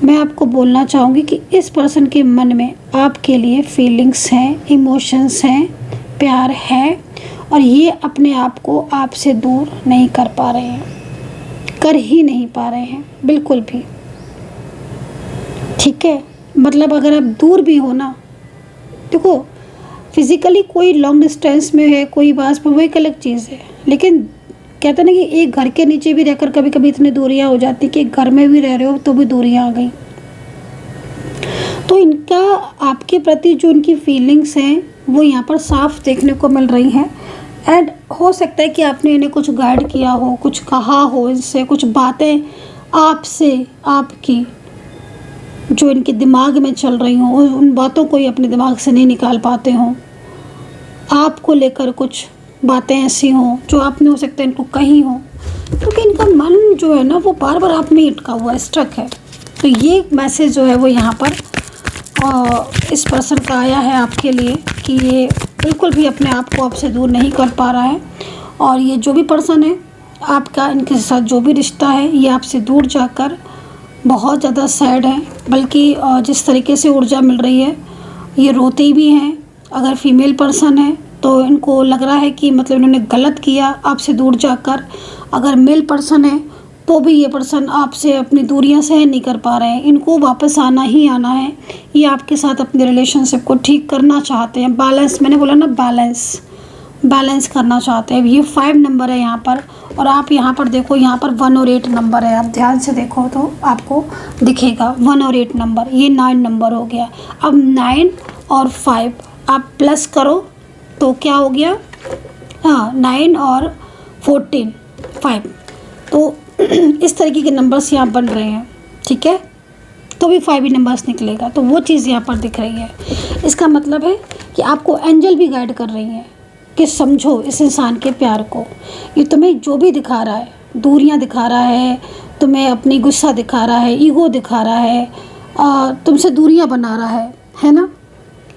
मैं आपको बोलना चाहूँगी कि इस पर्सन के मन में आपके लिए फीलिंग्स हैं, इमोशंस हैं, प्यार है, और ये अपने आप को आपसे दूर नहीं कर पा रहे हैं, कर ही नहीं पा रहे हैं बिल्कुल भी। ठीक है, मतलब अगर आप दूर भी हो ना, देखो फिज़िकली कोई लॉन्ग डिस्टेंस में है, कोई पास में, वो एक अलग चीज़ है। लेकिन कहते हैं ना कि एक घर के नीचे भी रहकर कभी कभी इतनी दूरियां हो जाती कि एक घर में भी रह रहे हो तो भी दूरियां आ गई। तो इनका आपके प्रति जो इनकी फीलिंग्स हैं वो यहाँ पर साफ देखने को मिल रही हैं। एंड हो सकता है कि आपने इन्हें कुछ गाइड किया हो, कुछ कहा हो, इनसे कुछ बातें आपसे, आपकी जो इनके दिमाग में चल रही हों, उन बातों को ही अपने दिमाग से नहीं निकाल पाते हों। आपको लेकर कुछ बातें ऐसी हों जो आपने हो सकता है इनको कही हो, क्योंकि इनका मन जो है ना वो बार बार आप में अटका हुआ है, स्ट्रक है। तो ये मैसेज जो है वो यहाँ पर इस पर्सन का आया है आपके लिए कि ये बिल्कुल भी अपने आप को आपसे दूर नहीं कर पा रहा है, और ये जो भी पर्सन है आपका, इनके साथ जो भी रिश्ता है, ये आपसे दूर जाकर बहुत ज़्यादा सैड है। बल्कि जिस तरीके से ऊर्जा मिल रही है, ये रोते भी हैं। अगर फीमेल पर्सन है तो इनको लग रहा है कि मतलब इन्होंने गलत किया आपसे दूर जाकर। अगर मेल पर्सन है तो भी ये पर्सन आपसे अपनी दूरियां सहन नहीं कर पा रहे हैं, इनको वापस आना ही आना है। ये आपके साथ अपने रिलेशनशिप को ठीक करना चाहते हैं, बैलेंस, मैंने बोला ना बैलेंस करना चाहते हैं। ये 5 नंबर है यहाँ पर, और आप यहाँ पर देखो, यहाँ पर 1 और 8 नंबर है। आप ध्यान से देखो तो आपको दिखेगा 1 और 8 नंबर, ये 9 नंबर हो गया। अब 9 और 5 आप प्लस करो तो क्या हो गया, हाँ 9 और 14 5, तो इस तरीके के नंबर्स यहाँ बन रहे हैं। ठीक है, तो भी 5 ही नंबर्स निकलेगा। तो वो चीज़ यहाँ पर दिख रही है। इसका मतलब है कि आपको एंजल भी गाइड कर रही हैं कि समझो इस इंसान के प्यार को। ये तुम्हें जो भी दिखा रहा है, दूरियां दिखा रहा है, तुम्हें अपनी गुस्सा दिखा रहा है, ईगो दिखा रहा है, तुमसे दूरियां बना रहा है ना,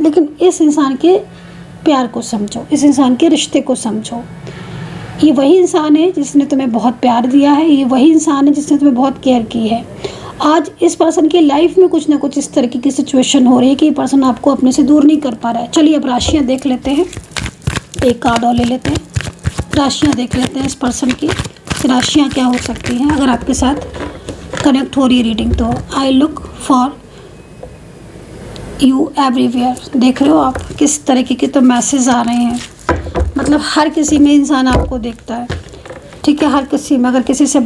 लेकिन इस इंसान के प्यार को समझो, इस इंसान के रिश्ते को समझो। ये वही इंसान है जिसने तुम्हें बहुत प्यार दिया है, ये वही इंसान है जिसने तुम्हें बहुत केयर की है। आज इस पर्सन की लाइफ में कुछ ना कुछ इस तरीके की सिचुएशन हो रही है कि ये पर्सन आपको अपने से दूर नहीं कर पा रहा है। चलिए अब राशियाँ देख लेते हैं, एक कार्ड और ले लेते हैं, राशियाँ देख लेते हैं इस पर्सन की, राशियाँ क्या हो सकती हैं अगर आपके साथ कनेक्ट हो रही है रीडिंग। तो I look for you everywhere. देख रहे हो आप किस तरीके के तो मैसेज आ रहे हैं, मतलब हर किसी में इंसान आपको देखता है। ठीक है, हर किसी में, अगर किसी से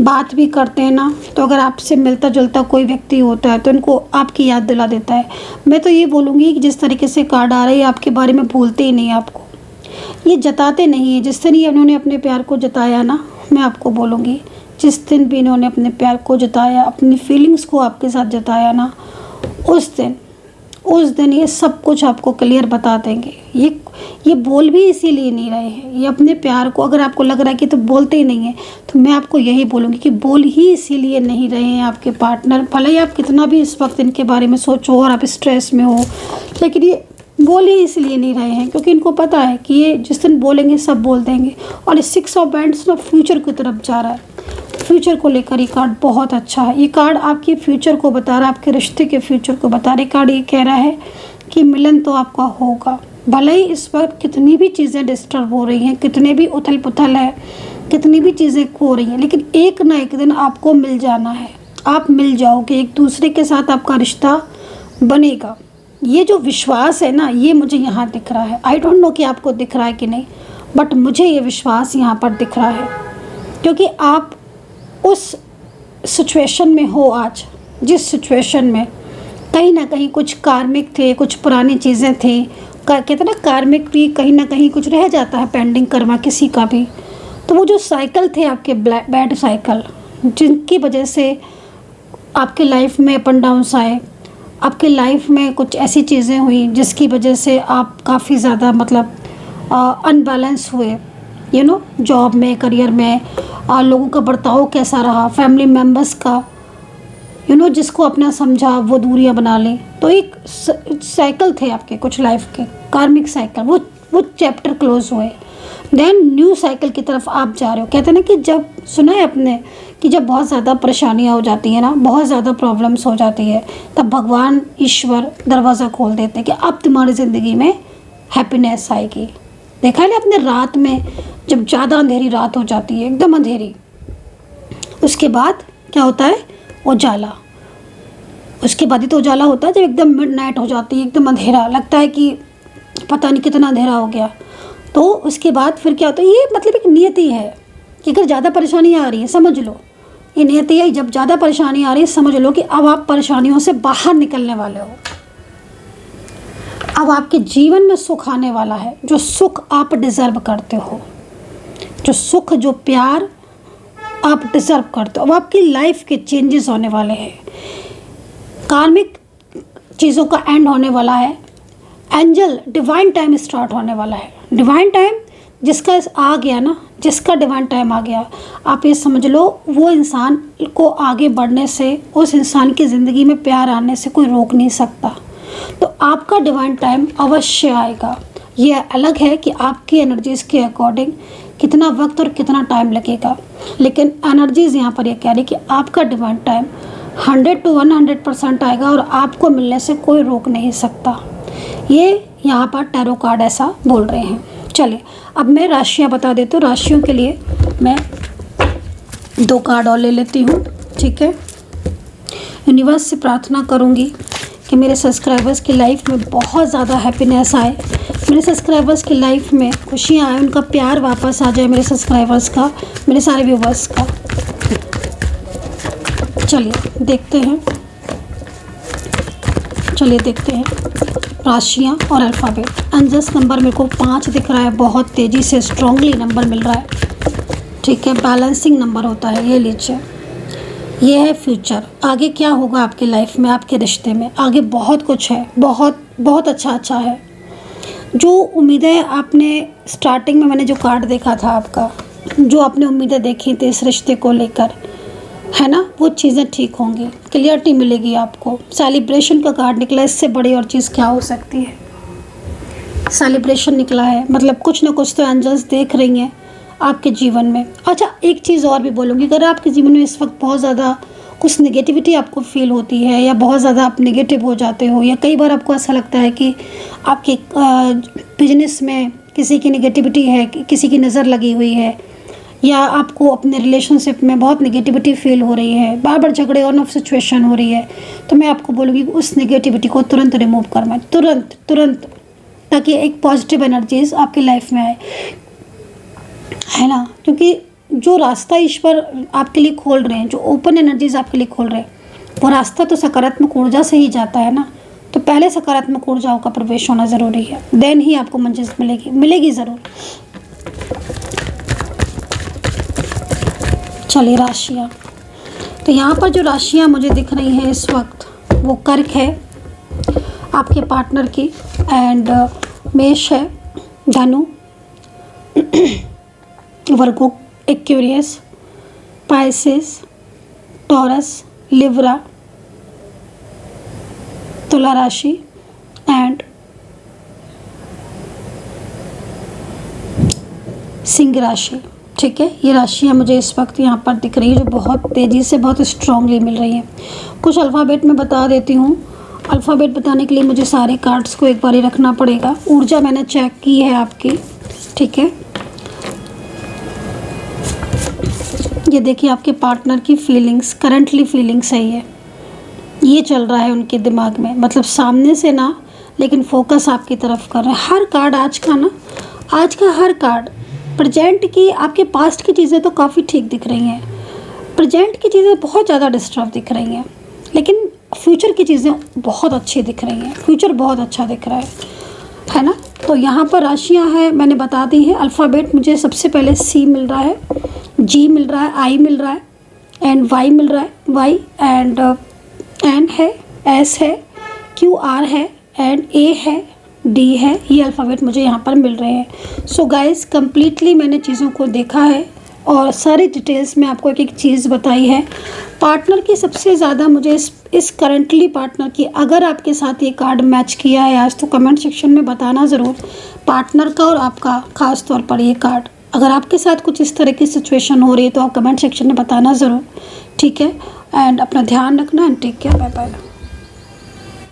बात भी करते हैं ना, तो अगर आपसे मिलता जुलता कोई व्यक्ति होता है तो इनको आपकी याद दिला देता है। मैं तो ये बोलूँगी कि जिस तरीके से कार्ड आ रही है आपके बारे में भूलते ही नहीं, आपको ये जताते नहीं है। जिस दिन ये उन्होंने अपने प्यार को जताया ना, मैं आपको बोलूँगी जिस दिन भी इन्होंने अपने प्यार को जताया, अपनी फीलिंग्स को आपके साथ जताया ना, उस दिन ये सब कुछ आपको क्लियर बता देंगे। ये बोल भी इसीलिए नहीं रहे हैं, ये अपने प्यार को, अगर आपको लग रहा है कि तो बोलते ही नहीं है, तो मैं आपको यही बोलूँगी कि बोल ही इसीलिए नहीं रहे हैं आपके पार्टनर। भले ही आप कितना भी इस वक्त इनके बारे में सोचो और आप स्ट्रेस में हो, लेकिन ये बोल ही इसलिए नहीं रहे हैं क्योंकि इनको पता है कि ये जिस दिन बोलेंगे सब बोल देंगे। और ये 6 ऑफ बैंड्स ना फ्यूचर की तरफ जा रहा है, फ्यूचर को लेकर ये कार्ड बहुत अच्छा है। ये कार्ड आपके फ्यूचर को बता रहा है, आपके रिश्ते के फ्यूचर को बता रहा है। कार्ड ये कह रहा है कि मिलन तो आपका होगा, भले ही इस वक्त कितनी भी चीज़ें डिस्टर्ब हो रही हैं, कितने भी उथल पुथल है, कितनी भी चीज़ें खो रही हैं, लेकिन एक ना एक दिन आपको मिल जाना है। आप मिल जाओगे, एक दूसरे के साथ आपका रिश्ता बनेगा। ये जो विश्वास है ना, ये मुझे यहाँ दिख रहा है। आई डोंट नो कि आपको दिख रहा है कि नहीं, बट मुझे ये विश्वास यहाँ पर दिख रहा है, क्योंकि आप उस सिचुएशन में हो आज, जिस सिचुएशन में कहीं ना कहीं कुछ कार्मिक थे, कुछ पुरानी चीज़ें थी। कहते हैं ना, कार्मिक भी कहीं ना कहीं कुछ रह जाता है पेंडिंग कर्मा किसी का भी। तो वो जो साइकिल थे आपके बैड साइकिल, जिनकी वजह से आपके लाइफ में अप एंड डाउन्स आए, आपके लाइफ में कुछ ऐसी चीज़ें हुई जिसकी वजह से आप काफ़ी ज़्यादा मतलब अनबैलेंस हुए, जॉब में, करियर में, लोगों का बर्ताव कैसा रहा, फैमिली मेम्बर्स का, जिसको अपना समझा वो दूरियां बना ली। तो एक साइकिल थे आपके कुछ लाइफ के, कार्मिक साइकिल, वो चैप्टर क्लोज हुए। देन न्यू साइकिल की तरफ आप जा रहे हो। कहते हैं ना कि जब सुना है आपने कि जब बहुत ज़्यादा परेशानियां हो जाती हैं ना, बहुत ज़्यादा प्रॉब्लम्स हो जाती है, तब भगवान ईश्वर दरवाज़ा खोल देते हैं कि अब तुम्हारी ज़िंदगी में हैप्पीनेस आएगी। देखा है ना आपने, रात में जब ज़्यादा अंधेरी रात हो जाती है, एकदम अंधेरी, उसके बाद क्या होता है, उजाला। उसके बाद ही तो उजाला होता है जब एकदम मिडनाइट हो जाती है, एकदम अंधेरा, लगता है कि पता नहीं कितना अंधेरा हो गया। तो उसके बाद फिर क्या होता है, ये मतलब एक नियति है कि अगर ज़्यादा परेशानी आ रही है, समझ लो ये नियति है, जब ज़्यादा परेशानी आ रही है समझ लो कि अब आप परेशानियों से बाहर निकलने वाले हो। अब आपके जीवन में सुख आने वाला है, जो सुख आप डिज़र्व करते हो, जो सुख, जो प्यार आप डिज़र्व करते हो। अब आपकी लाइफ के चेंजेस होने वाले हैं, कार्मिक चीज़ों का एंड होने वाला है, एंजल डिवाइन टाइम स्टार्ट होने वाला है। डिवाइन टाइम जिसका आ गया ना, जिसका डिवाइन टाइम आ गया, आप ये समझ लो वो इंसान को आगे बढ़ने से, उस इंसान की ज़िंदगी में प्यार आने से कोई रोक नहीं सकता। तो आपका डिवाइन टाइम अवश्य आएगा। ये अलग है कि आपकी एनर्जीज़ के अकॉर्डिंग कितना वक्त और कितना टाइम लगेगा, लेकिन एनर्जीज़ यहाँ पर ये कह रही कि आपका डिवाइन टाइम 100 to 100% आएगा और आपको मिलने से कोई रोक नहीं सकता। ये यहाँ पर टैरो कार्ड ऐसा बोल रहे हैं। चलिए अब मैं राशियाँ बता देती हूँ। राशियों के लिए मैं 2 कार्ड और ले लेती हूँ, ठीक है। यूनिवर्स से प्रार्थना करूँगी कि मेरे सब्सक्राइबर्स की लाइफ में बहुत ज़्यादा हैप्पीनेस आए, मेरे सब्सक्राइबर्स की लाइफ में खुशियाँ आए, उनका प्यार वापस आ जाए मेरे सब्सक्राइबर्स का, मेरे सारे व्यूवर्स का। चलिए देखते हैं राशियाँ और अल्फ़ाबेट। एंजल्स नंबर मेरे को 5 दिख रहा है, बहुत तेज़ी से स्ट्रांगली नंबर मिल रहा है, ठीक है। बैलेंसिंग नंबर होता है, ये लीजिए। ये है फ्यूचर, आगे क्या होगा आपकी लाइफ में, आपके रिश्ते में आगे बहुत कुछ है, बहुत बहुत अच्छा है। जो उम्मीदें आपने स्टार्टिंग में, मैंने जो कार्ड देखा था आपका, जो आपने उम्मीदें देखी थी इस रिश्ते को लेकर, है ना, वो चीज़ें ठीक होंगी, क्लियरिटी मिलेगी आपको। सेलिब्रेशन का कार्ड निकला, इससे बड़ी और चीज़ क्या हो सकती है। सेलिब्रेशन निकला है, मतलब कुछ ना कुछ तो एंजल्स देख रही हैं आपके जीवन में। अच्छा, एक चीज़ और भी बोलूँगी, अगर आपके जीवन में इस वक्त बहुत ज़्यादा कुछ नेगेटिविटी आपको फील होती है, या बहुत ज़्यादा आप नेगेटिव हो जाते हो, या कई बार आपको ऐसा लगता है कि आपके बिजनेस में किसी की नेगेटिविटी है, किसी की नज़र लगी हुई है, या आपको अपने रिलेशनशिप में बहुत नेगेटिविटी फील हो रही है, बार बार झगड़े ऑन ऑफ सिचुएशन हो रही है, तो मैं आपको बोलूँगी उस नेगेटिविटी को तुरंत रिमूव करना, तुरंत, ताकि एक पॉजिटिव एनर्जीज आपकी लाइफ में आए, है ना। क्योंकि जो रास्ता ईश्वर आपके लिए खोल रहे हैं, जो ओपन एनर्जीज आपके लिए खोल रहे हैं, वो रास्ता तो सकारात्मक ऊर्जा से ही जाता है ना। तो पहले सकारात्मक ऊर्जाओं का प्रवेश होना ज़रूरी है, देन ही आपको मंजिल मिलेगी ज़रूर। चलिए राशियाँ, तो यहाँ पर जो राशियाँ मुझे दिख रही हैं इस वक्त, वो कर्क है आपके पार्टनर की, एंड मेष है, धनु, वर्गो, एक्वेरियस, पाइसेस, टॉरस, लिब्रा, तुला राशि एंड सिंह राशि, ठीक है। ये राशियाँ मुझे इस वक्त यहाँ पर दिख रही है, जो बहुत तेज़ी से, बहुत स्ट्रांगली मिल रही हैं। कुछ अल्फ़ाबेट में बता देती हूँ। अल्फ़ाबेट बताने के लिए मुझे सारे कार्ड्स को एक बार ही रखना पड़ेगा। ऊर्जा मैंने चेक की है आपकी, ठीक है। ये देखिए आपके पार्टनर की फीलिंग्स, करंटली फीलिंग सही है, ये चल रहा है उनके दिमाग में, मतलब सामने से ना, लेकिन फोकस आपकी तरफ कर रहे हैं। हर कार्ड आज का हर कार्ड प्रेजेंट की, आपके पास्ट की चीज़ें तो काफ़ी ठीक दिख रही हैं, प्रेजेंट की चीज़ें बहुत ज़्यादा डिस्टर्ब दिख रही हैं, लेकिन फ्यूचर की चीज़ें बहुत अच्छी दिख रही हैं, फ्यूचर बहुत अच्छा दिख रहा है ना। तो यहाँ पर राशियाँ हैं, मैंने बता दी है। अल्फ़ाबेट मुझे सबसे पहले सी मिल रहा है, जी मिल रहा है, आई मिल रहा है, एंड वाई मिल रहा है, वाई एंड एन है, एस है, क्यू आर है, एंड ए है, डी है। ये अल्फ़ाबेट मुझे यहाँ पर मिल रहे हैं। सो गाइस, कम्प्लीटली मैंने चीज़ों को देखा है और सारी डिटेल्स में आपको एक एक चीज़ बताई है। पार्टनर की सबसे ज़्यादा मुझे इस करंटली पार्टनर की, अगर आपके साथ ये कार्ड मैच किया है आज, तो कमेंट सेक्शन में बताना ज़रूर, पार्टनर का और आपका ख़ास तौर पर ये कार्ड। अगर आपके साथ कुछ इस तरह की सिचुएशन हो रही है तो आप कमेंट सेक्शन में बताना ज़रूर, ठीक है। एंड अपना ध्यान रखना and take care, bye bye.